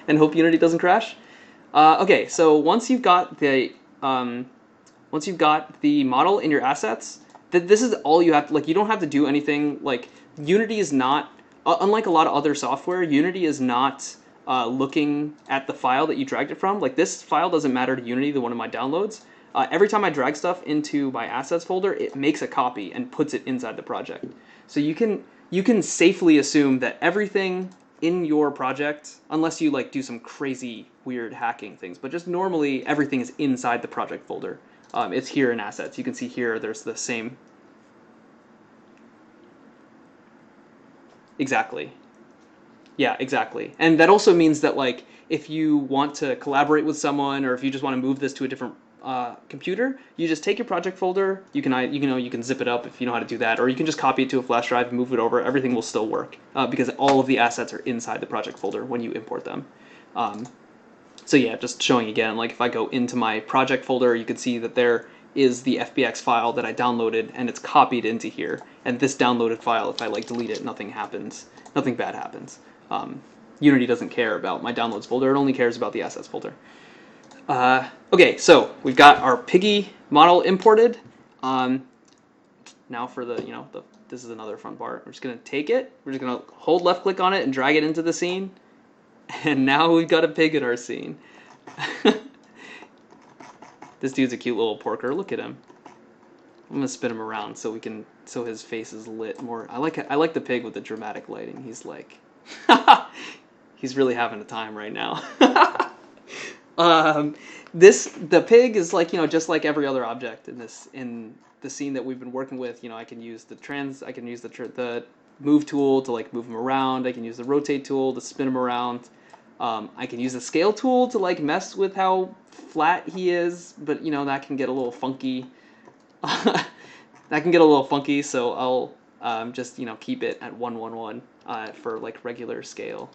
and hope Unity doesn't crash. Okay, so once you've got the model in your assets, this is all you have to, like, you don't have to do anything. Like, Unity is not, unlike a lot of other software, Unity is not looking at the file that you dragged it from. Like, this file doesn't matter to Unity, the one in my downloads. Every time I drag stuff into my assets folder, it makes a copy and puts it inside the project. So you can safely assume that everything in your project, unless you like do some crazy weird hacking things, but just normally everything is inside the project folder. It's here in assets. You can see here there's the same. Exactly. Yeah, exactly. And that also means that like if you want to collaborate with someone, or if you just want to move this to a different computer, you just take your project folder. You can zip it up if you know how to do that, or you can just copy it to a flash drive and move it over. Everything will still work because all of the assets are inside the project folder when you import them. So yeah, just showing again, like if I go into my project folder, you can see that there is the FBX file that I downloaded, and it's copied into here. And this downloaded file, if I like delete it, nothing happens. Nothing bad happens. Unity doesn't care about my downloads folder. It only cares about the assets folder. Okay, so we've got our Piggy model imported. Now for this is another fun part. We're just gonna take it. We're just gonna hold left click on it and drag it into the scene. And now we've got a pig in our scene. This dude's a cute little porker. Look at him. I'm gonna spin him around so his face is lit more. I like the pig with the dramatic lighting. He's like, he's really having a time right now. The pig is like, just like every other object in the scene that we've been working with. I can use the move tool to like move him around. I can use the rotate tool to spin him around. I can use the scale tool to like mess with how flat he is, but that can get a little funky. So I'll just keep it at 111 for like regular scale.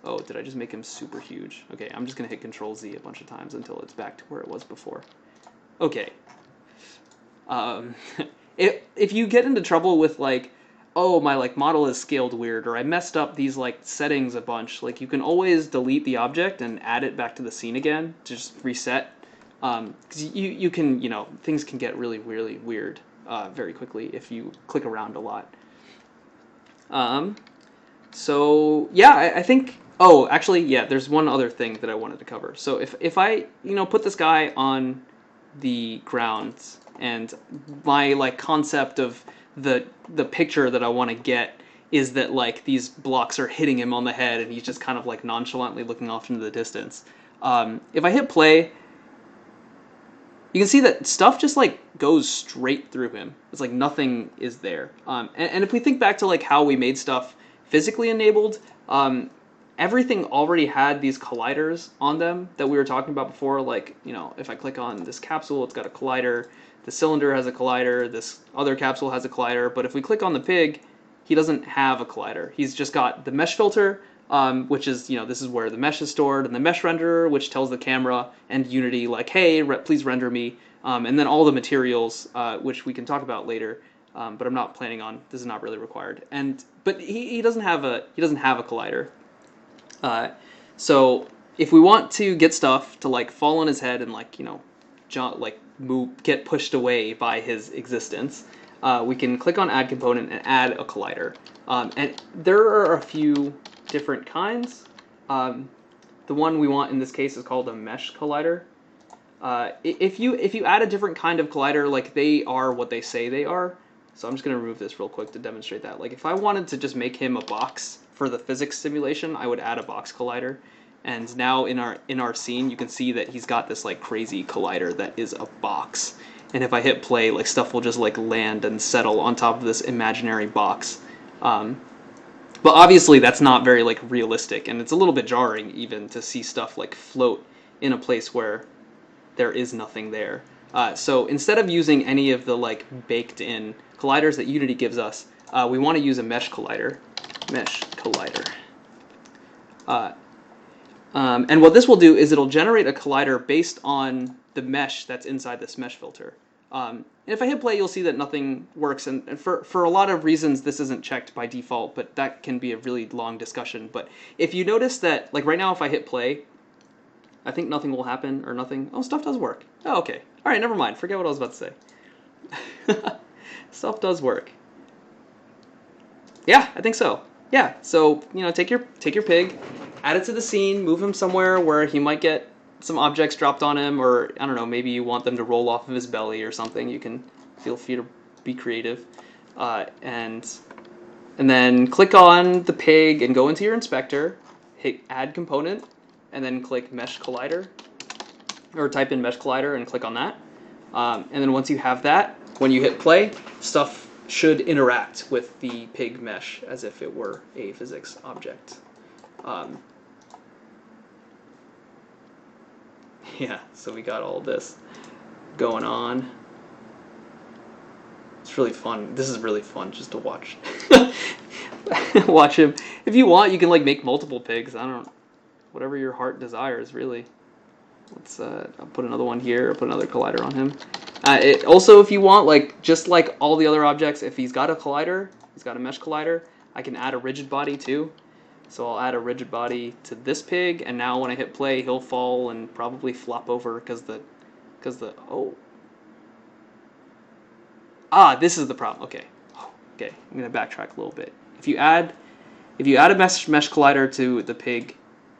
Oh, did I just make him super huge? Okay, I'm just gonna hit Control Z a bunch of times until it's back to where it was before. Okay. If you get into trouble with like oh, my like model is scaled weird, or I messed up these like settings a bunch, like you can always delete the object and add it back to the scene again to just reset. Because you can, things can get really weird very quickly if you click around a lot. So yeah, I think. Oh, actually, yeah. There's one other thing that I wanted to cover. So if I put this guy on the ground, and my like concept of the picture that I want to get is that like these blocks are hitting him on the head and he's just kind of like nonchalantly looking off into the distance. If I hit play, you can see that stuff just like goes straight through him. It's like nothing is there. And if we think back to like how we made stuff physically enabled, everything already had these colliders on them that we were talking about before. Like, if I click on this capsule, it's got a collider. The cylinder has a collider. This other capsule has a collider. But if we click on the pig, he doesn't have a collider. He's just got the mesh filter, which is, this is where the mesh is stored, and the mesh renderer, which tells the camera and Unity, like, hey, please render me, and then all the materials, which we can talk about later, but I'm not planning on. This is not really required. But he doesn't have a collider. So if we want to get stuff to like fall on his head and like get pushed away by his existence, we can click on Add Component and add a collider. And there are a few different kinds. The one we want in this case is called a mesh collider. If you add a different kind of collider, like they are what they say they are. So I'm just going to remove this real quick to demonstrate that. Like if I wanted to just make him a box for the physics simulation, I would add a box collider. And now in our scene, you can see that he's got this like crazy collider that is a box. And if I hit play, like stuff will just like land and settle on top of this imaginary box. But obviously that's not very like realistic, and it's a little bit jarring even to see stuff like float in a place where there is nothing there. So instead of using any of the like baked in colliders that Unity gives us, we want to use a mesh collider. And what this will do is it'll generate a collider based on the mesh that's inside this mesh filter. And if I hit play, you'll see that nothing works. And for a lot of reasons, this isn't checked by default, but that can be a really long discussion. But if you notice that, like right now, if I hit play, I think nothing will happen, or nothing. Oh, stuff does work. Oh, okay. All right, never mind. Forget what I was about to say. Stuff does work. Yeah, I think so. Yeah, so take your pig, add it to the scene, move him somewhere where he might get some objects dropped on him, or I don't know, maybe you want them to roll off of his belly or something. You can feel free to be creative, and then click on the pig and go into your inspector, hit Add Component, and then click Mesh Collider, or type in Mesh Collider and click on that. And then once you have that, when you hit play, stuff should interact with the pig mesh as if it were a physics object. Yeah, so we got all this going on. It's really fun. This is really fun just to watch. Watch him. If you want, you can like make multiple pigs. Whatever your heart desires, really. Let's I'll put another one here. I'll put another collider on him. Also, if you want, like just like all the other objects, if he's got a collider, he's got a mesh collider, I can add a rigid body too. So I'll add a rigid body to this pig, and now when I hit play, he'll fall and probably flop over because this is the problem. Okay, I'm gonna backtrack a little bit. If you add a mesh collider to the pig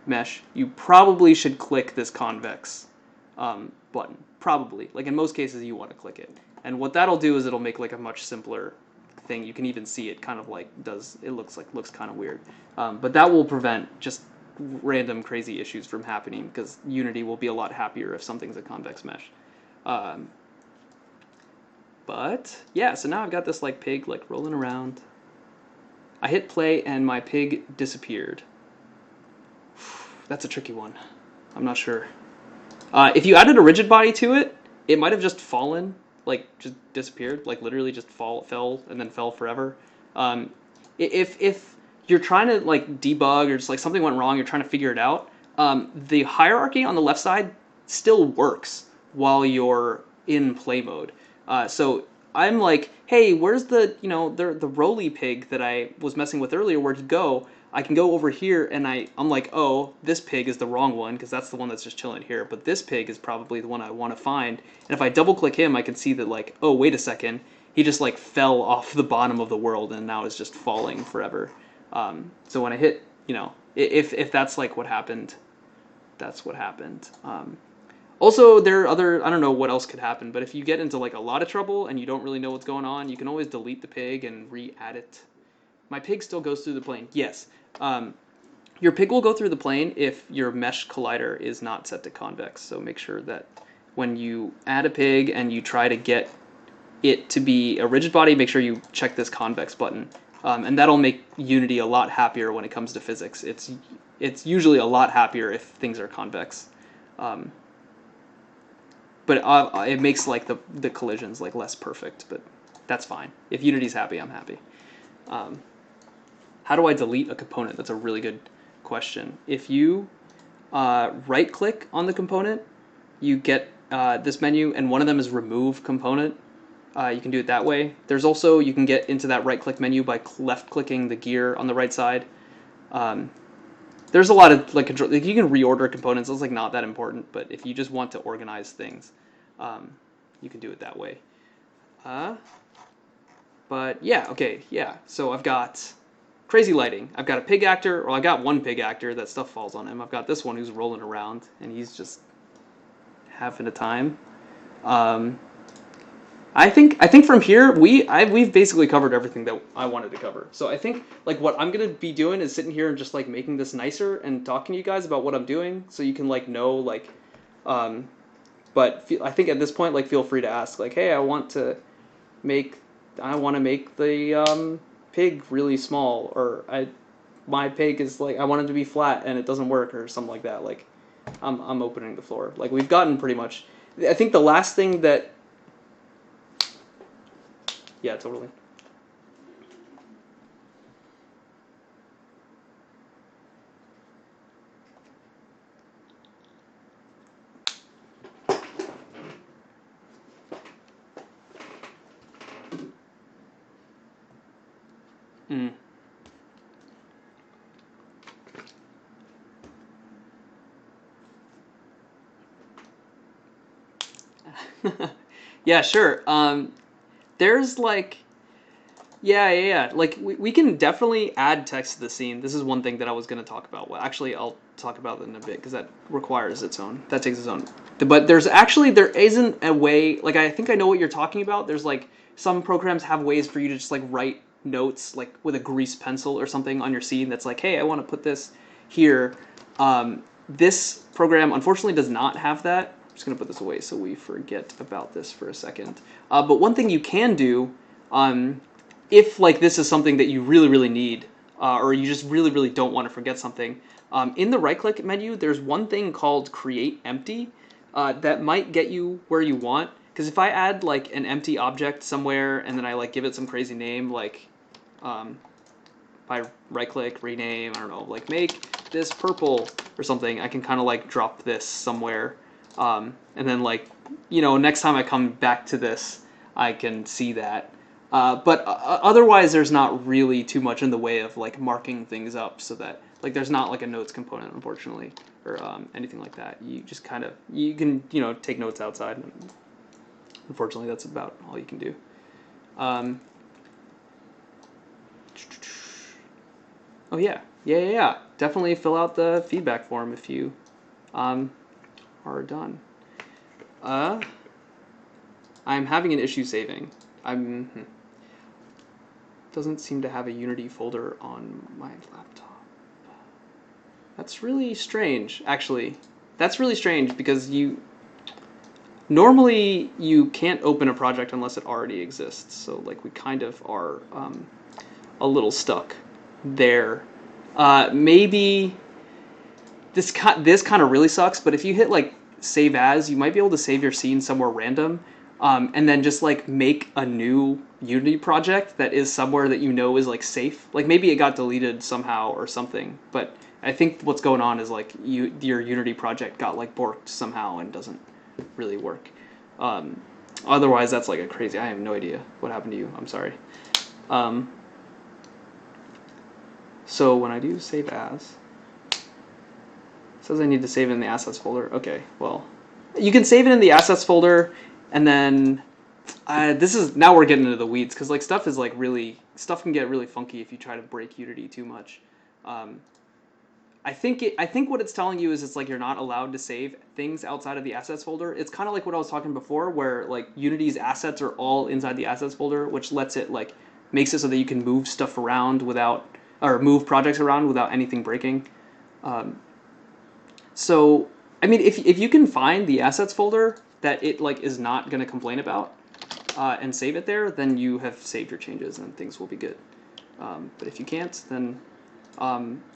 mesh, you probably should click this convex button. Probably, like in most cases, you want to click it. And what that'll do is it'll make like a much simpler thing. You can even see it kind of like looks kind of weird. But that will prevent just random crazy issues from happening, because Unity will be a lot happier if something's a convex mesh. But yeah, so now I've got this like pig like rolling around. I hit play and my pig disappeared. That's a tricky one. I'm not sure. If you added a rigid body to it, it might have just fallen, like just disappeared, like literally just fell and then fell forever. If you're trying to like debug, or just like something went wrong, you're trying to figure it out, the hierarchy on the left side still works while you're in play mode. So I'm like, hey, where's the, the roly pig that I was messing with earlier? Where'd he go? I can go over here, and I'm like, oh, this pig is the wrong one because that's the one that's just chilling here. But this pig is probably the one I want to find. And if I double click him, I can see that like, oh, wait a second, he just like fell off the bottom of the world and now is just falling forever. So when I hit, if that's like what happened, that's what happened. Also, there are other, I don't know what else could happen, but if you get into like a lot of trouble and you don't really know what's going on, you can always delete the pig and re-add it. My pig still goes through the plane. Yes. Your pig will go through the plane if your mesh collider is not set to convex. So make sure that when you add a pig and you try to get it to be a rigid body, make sure you check this convex button. And that'll make Unity a lot happier when it comes to physics. It's usually a lot happier if things are convex. But it makes like the collisions like less perfect, but that's fine. If Unity's happy, I'm happy. How do I delete a component? That's a really good question. If you right click on the component, you get this menu, and one of them is remove component. You can do it that way. There's also, you can get into that right click menu by left clicking the gear on the right side. There's a lot of like control. Like, you can reorder components. It's like not that important, but if you just want to organize things, you can do it that way. But yeah, okay, yeah. So I've got crazy lighting. I've got a pig actor, or I got one pig actor that stuff falls on him. I've got this one who's rolling around and he's just having a time. I think from here we've basically covered everything that I wanted to cover. So I think like what I'm gonna be doing is sitting here and just like making this nicer and talking to you guys about what I'm doing, so you can like know like, but I think at this point like feel free to ask like, hey, I want to make the pig really small, or my pig is like I want it to be flat and it doesn't work, or something like that. Like I'm opening the floor. Like we've gotten pretty much. I think the last thing that. Yeah, totally. Mm. Yeah, sure. There's like, yeah. Like we can definitely add text to the scene. This is one thing that I was going to talk about. Well, actually, I'll talk about it in a bit because that requires its own. That takes its own. But there isn't a way. Like I think I know what you're talking about. There's like some programs have ways for you to just like write notes like with a grease pencil or something on your scene. That's like, hey, I want to put this here. This program unfortunately does not have that. I'm just going to put this away so we forget about this for a second. But one thing you can do, if like this is something that you really need, or you just really don't want to forget something, in the right-click menu, there's one thing called Create Empty that might get you where you want. Because if I add like an empty object somewhere and then I like give it some crazy name, like if I right-click, rename, I don't know, like make this purple or something, I can kind of like drop this somewhere, and then like, next time I come back to this, I can see that. But otherwise, there's not really too much in the way of like marking things up, so that like there's not like a notes component, unfortunately, or anything like that. You just kind of you can take notes outside. And unfortunately, that's about all you can do. Oh yeah. Definitely fill out the feedback form if you are done. I'm having an issue saving. Doesn't seem to have a Unity folder on my laptop. That's really strange, actually. That's really strange because normally you can't open a project unless it already exists. So like we kind of are a little stuck there. Maybe this kind of really sucks, but if you hit like save as, you might be able to save your scene somewhere random, and then just like make a new Unity project that is somewhere that is like safe. Like maybe it got deleted somehow or something, but I think what's going on is like your Unity project got like borked somehow and doesn't really work. Otherwise, that's like a crazy. I have no idea what happened to you. I'm sorry. Um, so when I do save as, it says I need to save it in the assets folder. Okay, well, you can save it in the assets folder, and then this is now we're getting into the weeds because like stuff can get really funky if you try to break Unity too much. Um, I think what it's telling you is it's like you're not allowed to save things outside of the assets folder. It's kind of like what I was talking before, where like Unity's assets are all inside the assets folder, which lets it like makes it so that you can move stuff around without or move projects around without anything breaking. Um, so I mean, if you can find the assets folder that it like is not going to complain about and save it there, then you have saved your changes and things will be good. But if you can't, then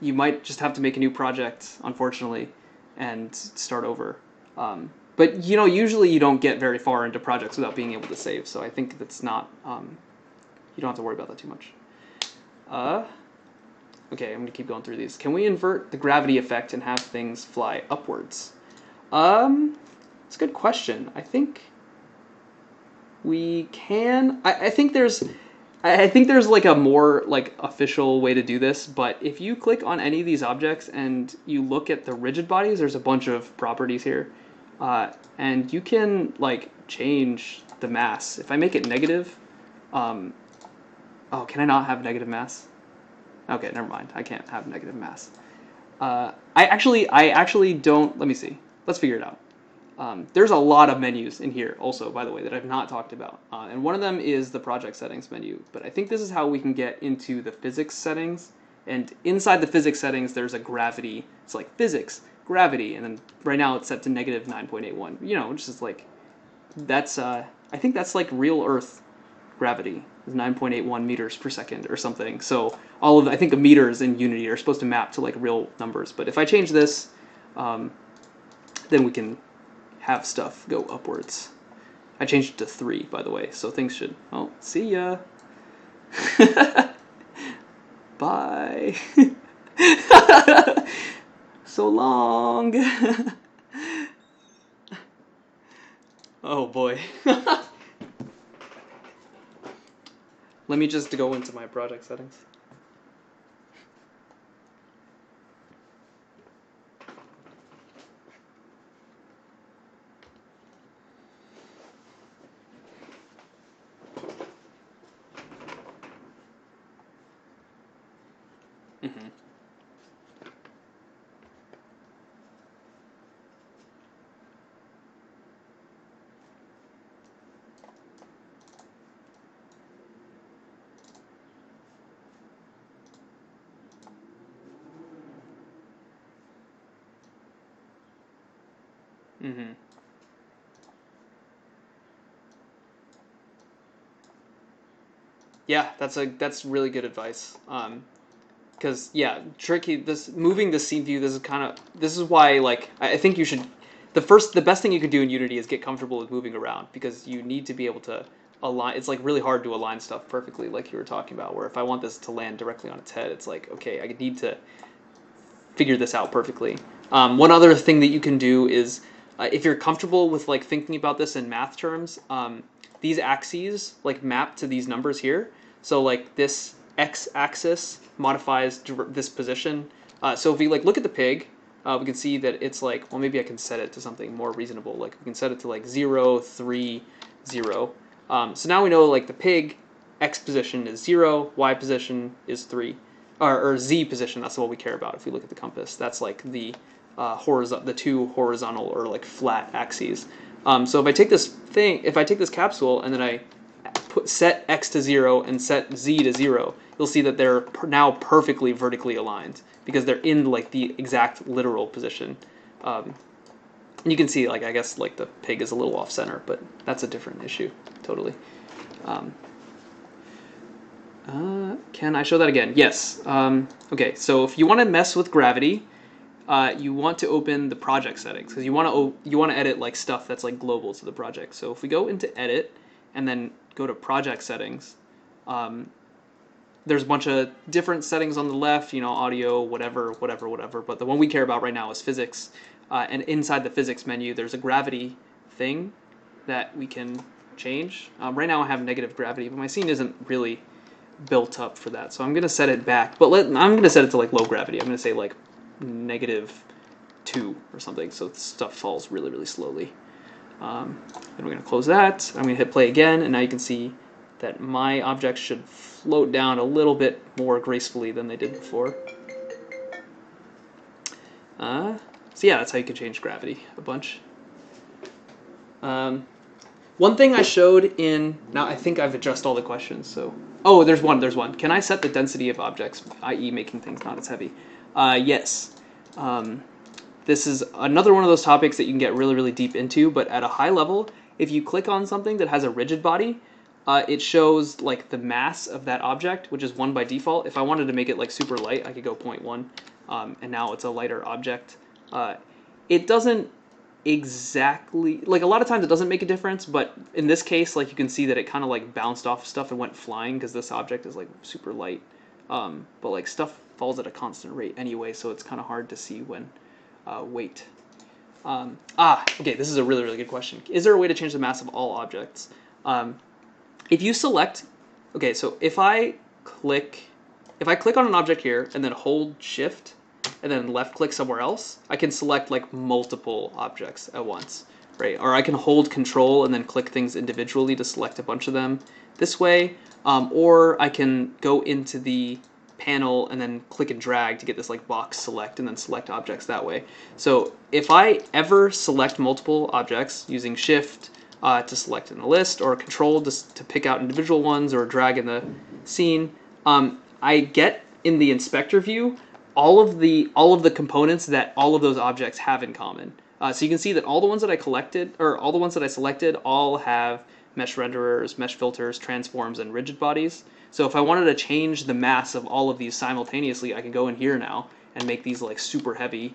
you might just have to make a new project, unfortunately, and start over. But you know, usually you don't get very far into projects without being able to save. So I think that's not. You don't have to worry about that too much. Okay, I'm gonna keep going through these. Can we invert the gravity effect and have things fly upwards? It's a good question. I think we can. I think there's. I think there's like a more like official way to do this, but if you click on any of these objects and you look at the rigid bodies, there's a bunch of properties here, and you can like change the mass. If I make it negative, oh, can I not have negative mass? Okay, never mind. I can't have negative mass. I actually don't. Let me see. Let's figure it out. There's a lot of menus in here also, by the way, that I've not talked about. And one of them is the project settings menu. But I think this is how we can get into the physics settings. And inside the physics settings, there's a gravity. It's like physics, gravity. And then right now it's set to negative 9.81. You know, which is like, that's, I think that's like real Earth gravity. Is 9.81 meters per second or something. So I think the meters in Unity are supposed to map to like real numbers. But if I change this, then we can have stuff go upwards. I changed it to 3, by the way, so things should. Oh, see ya. Bye. So long. Oh boy. Let me just go into my project settings. Mm-hmm. Mm-hmm. Yeah, that's really good advice. Because yeah, tricky. This moving the scene view. This is why like I think you should. The best thing you can do in Unity is get comfortable with moving around because you need to be able to align. It's like really hard to align stuff perfectly, like you were talking about. Where if I want this to land directly on its head, it's like okay, I need to figure this out perfectly. One other thing that you can do is if you're comfortable with like thinking about this in math terms, these axes like map to these numbers here. So like this x-axis modifies this position. So if we like look at the pig, we can see that it's like, well, maybe I can set it to something more reasonable. Like we can set it to like 0, 3, 0. So now we know like the pig x position is 0, y position is 3. Or z position, that's what we care about if we look at the compass. That's like the the two horizontal or like flat axes. So if I take this capsule and then I set x to 0 and set z to 0, you'll see that they're now perfectly vertically aligned because they're in like the exact literal position. And you can see like I guess like the pig is a little off center, but that's a different issue totally. Can I show that again? Yes. Okay, so if you want to mess with gravity, you want to open the project settings because you want to edit like stuff that's like global to the project. So if we go into edit and then go to project settings, there's a bunch of different settings on the left, you know, audio, whatever. But the one we care about right now is physics. And inside the physics menu, there's a gravity thing that we can change. Right now I have negative gravity, but my scene isn't really built up for that, so I'm gonna set it back. But I'm gonna set it to like low gravity. I'm gonna say like -2 or something, so stuff falls really, really slowly. And we're gonna close that. I'm gonna hit play again, and now you can see that my objects should float down a little bit more gracefully than they did before. So yeah, that's how you can change gravity a bunch. One thing I showed in, now I think I've addressed all the questions, so. Oh, there's one. Can I set the density of objects, i.e. making things not as heavy? Yes. This is another one of those topics that you can get really, really deep into, but at a high level, if you click on something that has a rigid body, it shows like the mass of that object, which is 1 by default. If I wanted to make it like super light, I could go 0.1, and now it's a lighter object. It doesn't exactly, like a lot of times it doesn't make a difference, but in this case, like you can see that it kind of like bounced off stuff and went flying because this object is like super light. But like stuff falls at a constant rate anyway, so it's kind of hard to see when weight. Okay, this is a really, really good question. Is there a way to change the mass of all objects? If you select, okay, so if I click on an object here and then hold shift and then left click somewhere else, I can select like multiple objects at once, right? Or I can hold control and then click things individually to select a bunch of them this way. Or I can go into the panel and then click and drag to get this like box select and then select objects that way. So if I ever select multiple objects using shift to select in a list, or control to pick out individual ones, or drag in the scene, I get in the inspector view all of the components that all of those objects have in common. So you can see that all the ones that I collected, or all the ones that I selected, all have mesh renderers, mesh filters, transforms, and rigid bodies. So if I wanted to change the mass of all of these simultaneously, I can go in here now and make these like super heavy.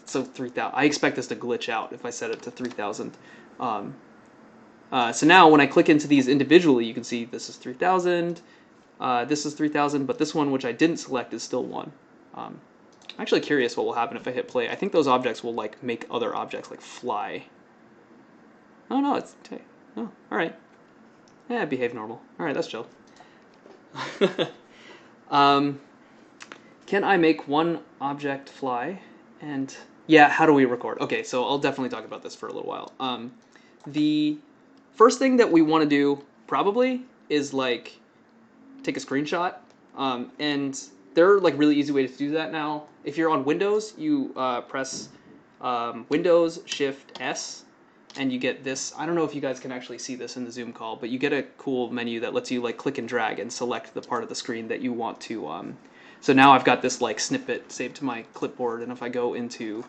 So 3000. I expect this to glitch out if I set it to 3000. So now when I click into these individually, you can see this is 3000, this is 3000, but this one, which I didn't select, is still 1. I'm actually curious what will happen if I hit play. I think those objects will like make other objects like fly. Oh no, it's okay. Oh, all right. Yeah, behave normal. All right, that's chill. Can I make one object fly? And yeah, how do we record? Okay, so I'll definitely talk about this for a little while. The first thing that we want to do probably is like take a screenshot, and there are like really easy ways to do that now. If you're on Windows, you press Windows Shift S, and you get this. I don't know if you guys can actually see this in the Zoom call, but you get a cool menu that lets you like click and drag and select the part of the screen that you want to. So now I've got this like snippet saved to my clipboard, and if I go into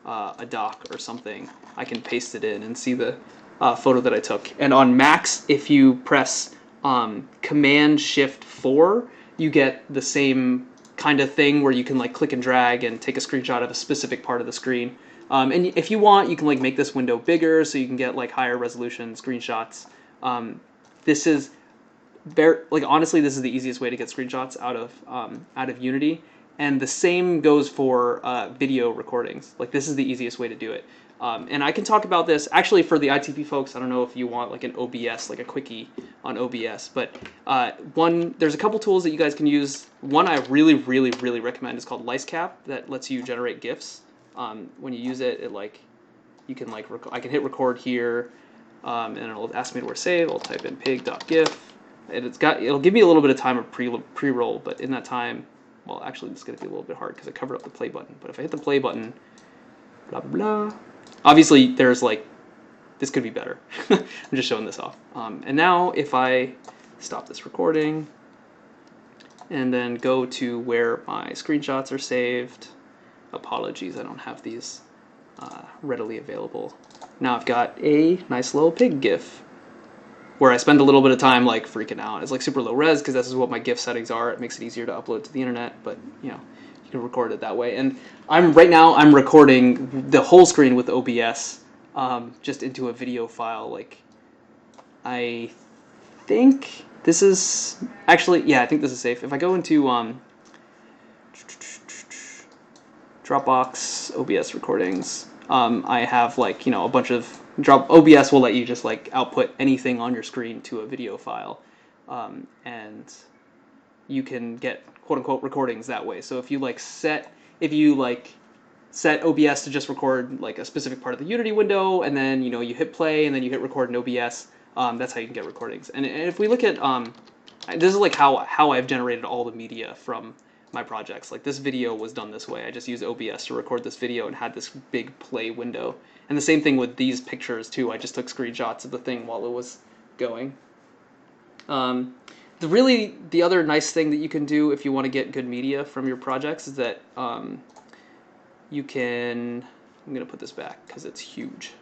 a doc or something, I can paste it in and see the photo that I took. And on Macs, if you press Command Shift 4, you get the same kind of thing where you can like click and drag and take a screenshot of a specific part of the screen. And if you want, you can like make this window bigger so you can get like higher resolution screenshots. This is very, like, honestly, this is the easiest way to get screenshots out of Unity. And the same goes for video recordings. Like, this is the easiest way to do it. And I can talk about this actually for the ITP folks. I don't know if you want like an OBS, like a quickie on OBS, but there's a couple tools that you guys can use. One I really, really, really recommend is called Licecap, that lets you generate GIFs. When you use it, you can like I can hit record here, and it'll ask me to where save. I'll type in pig.gif, and it'll give me a little bit of time of pre-roll, but in that time, well, actually, it's going to be a little bit hard because I covered up the play button. But if I hit the play button, blah blah blah. Obviously, there's like, this could be better. I'm just showing this off. And now if I stop this recording and then go to where my screenshots are saved, apologies, I don't have these readily available. Now I've got a nice little pig GIF where I spend a little bit of time like freaking out. It's like super low res because this is what my GIF settings are. It makes it easier to upload to the internet, but you know, you can record it that way. And right now I'm recording the whole screen with OBS, just into a video file. Like, I think this is actually, yeah, I think this is safe. If I go into Dropbox OBS recordings, I have like, a bunch of OBS will let you just like output anything on your screen to a video file, and you can get quote unquote recordings that way. So if you set OBS to just record like a specific part of the Unity window, and then you hit play, and then you hit record in OBS. That's how you can get recordings. And if we look at this is like how I've generated all the media from my projects. Like this video was done this way. I just used OBS to record this video and had this big play window. And the same thing with these pictures too. I just took screenshots of the thing while it was going. The other nice thing that you can do if you want to get good media from your projects is that you can. I'm gonna put this back because it's huge.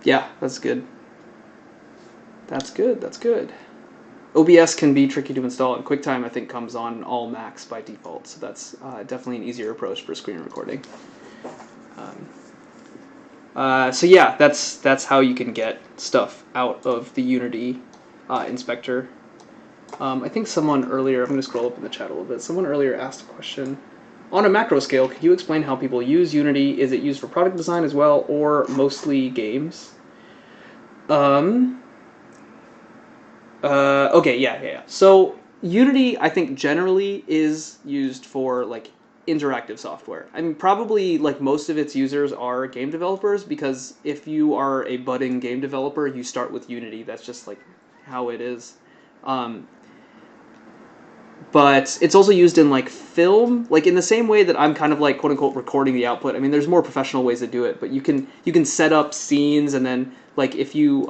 Yeah, that's good. That's good. That's good. OBS can be tricky to install, and QuickTime I think comes on all Macs by default, so that's definitely an easier approach for screen recording. So yeah, that's how you can get stuff out of the Unity inspector. I think someone earlier, I'm going to scroll up in the chat a little bit, someone earlier asked a question. On a macro scale, could you explain how people use Unity? Is it used for product design as well, or mostly games? Okay, yeah. So Unity, I think, generally is used for like interactive software. I mean, probably like most of its users are game developers, because if you are a budding game developer, you start with Unity. That's just like how it is. But it's also used in like film, like in the same way that I'm kind of like quote unquote recording the output. I mean, there's more professional ways to do it, but you can set up scenes, and then like if you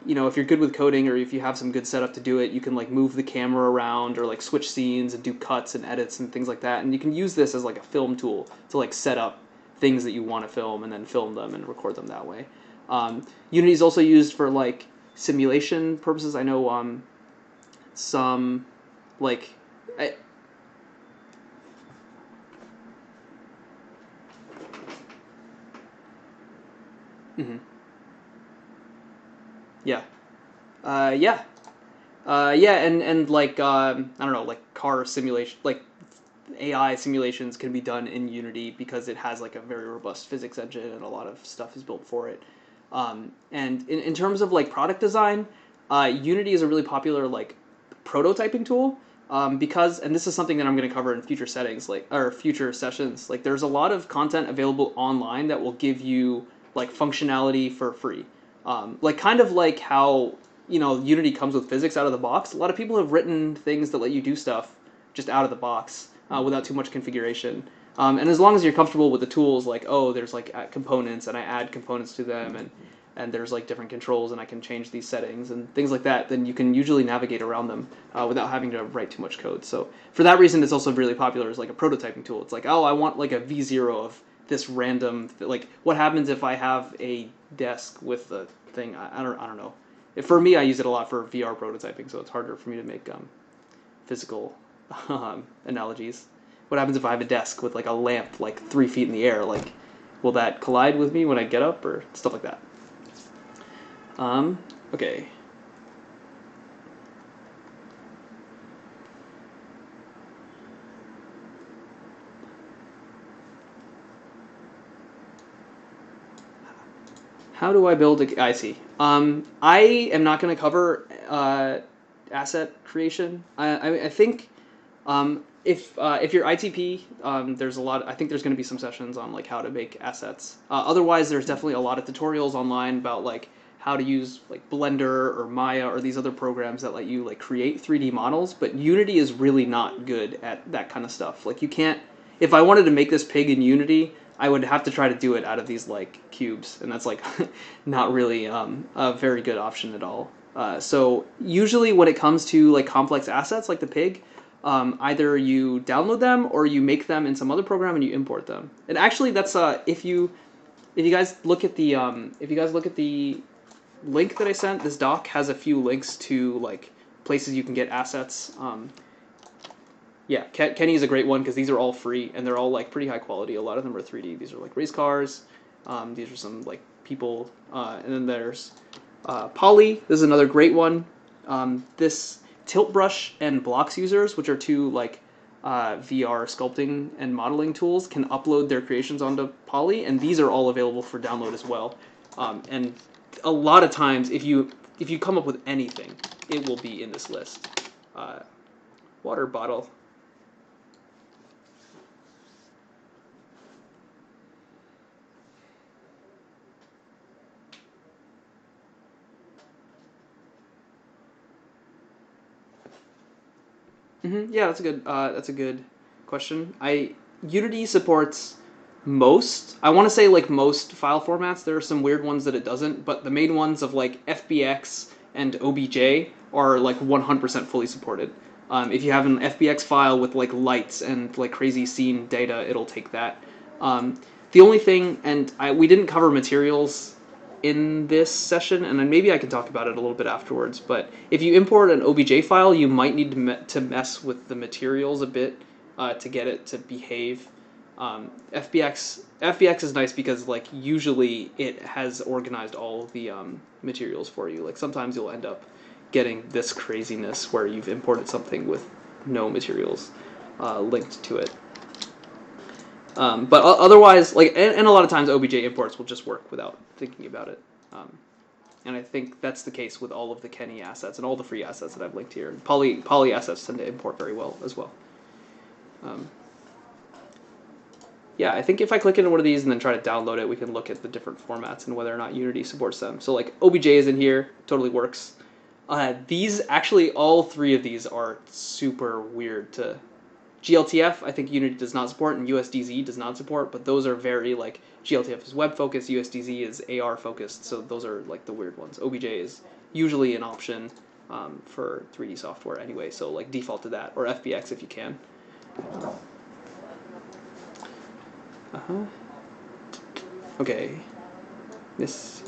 if you're good with coding, or if you have some good setup to do it, you can like move the camera around, or like switch scenes and do cuts and edits and things like that. And you can use this as like a film tool to like set up things that you want to film and then film them and record them that way. Unity is also used for like simulation purposes. I know some like yeah. And like I don't know, like car simulation, like AI simulations can be done in Unity because it has like a very robust physics engine and a lot of stuff is built for it. And in terms of like product design, Unity is a really popular like prototyping tool, because, and this is something that I'm going to cover in future settings, or future sessions. Like there's a lot of content available online that will give you like functionality for free. Like kind of like how Unity comes with physics out of the box. A lot of people have written things that let you do stuff just out of the box without too much configuration. And as long as you're comfortable with the tools, like there's like components, and I add components to them, and there's like different controls, and I can change these settings and things like that, then you can usually navigate around them without having to write too much code. So for that reason, it's also really popular as like a prototyping tool. It's like, I want like a V0 of this random like what happens if I have a desk with a thing. I don't know. For me, I use it a lot for VR prototyping, so it's harder for me to make physical analogies. What happens if I have a desk with like a lamp like 3 feet in the air? Like, will that collide with me when I get up, or stuff like that? Okay. How do I build a... I see. I am not going to cover asset creation. I think if you're ITP, there's a lot... I think there's going to be some sessions on like how to make assets. Otherwise, there's definitely a lot of tutorials online about like how to use like Blender or Maya or these other programs that let you like create 3D models. But Unity is really not good at that kind of stuff. Like you can't... If I wanted to make this pig in Unity, I would have to try to do it out of these like cubes, and that's like not really a very good option at all. So usually when it comes to like complex assets like the pig, either you download them or you make them in some other program and you import them. And actually, that's if you guys look at the link that I sent, this doc has a few links to like places you can get assets. Yeah, Kenny is a great one because these are all free and they're all like pretty high quality. A lot of them are 3D. These are like race cars. These are some like people, and then there's Poly. This is another great one. This Tilt Brush and Blocks users, which are two like VR sculpting and modeling tools, can upload their creations onto Poly, and these are all available for download as well. And a lot of times, if you come up with anything, it will be in this list. Water bottle. Yeah, that's a good question. Unity supports most. I want to say like most file formats. There are some weird ones that it doesn't, but the main ones of like FBX and OBJ are like 100% fully supported. If you have an FBX file with like lights and like crazy scene data, it'll take that. The only thing, and we didn't cover materials in this session, and then maybe I can talk about it a little bit afterwards, but if you import an OBJ file, you might need to mess with the materials a bit to get it to behave. FBX is nice because like usually it has organized all of the materials for you. Like sometimes you'll end up getting this craziness where you've imported something with no materials linked to it. But otherwise, like, and a lot of times OBJ imports will just work without thinking about it. And I think that's the case with all of the Kenny assets and all the free assets that I've linked here. And Poly assets tend to import very well as well. Yeah, I think if I click into one of these and then try to download it, we can look at the different formats and whether or not Unity supports them. So like OBJ is in here, totally works. These, actually, all three of these are super weird to... GLTF, I think Unity does not support, and USDZ does not support, but those are very, like, GLTF is web-focused, USDZ is AR-focused, so those are, like, the weird ones. OBJ is usually an option for 3D software anyway, so, like, default to that, or FBX if you can. Okay. This...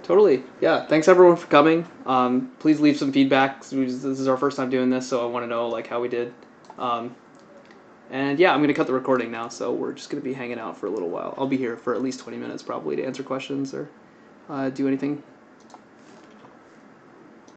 Totally. Yeah. Thanks everyone for coming. Please leave some feedback. This is our first time doing this, so I want to know like how we did. And yeah, I'm gonna cut the recording now, so we're just gonna be hanging out for a little while. I'll be here for at least 20 minutes probably to answer questions or do anything.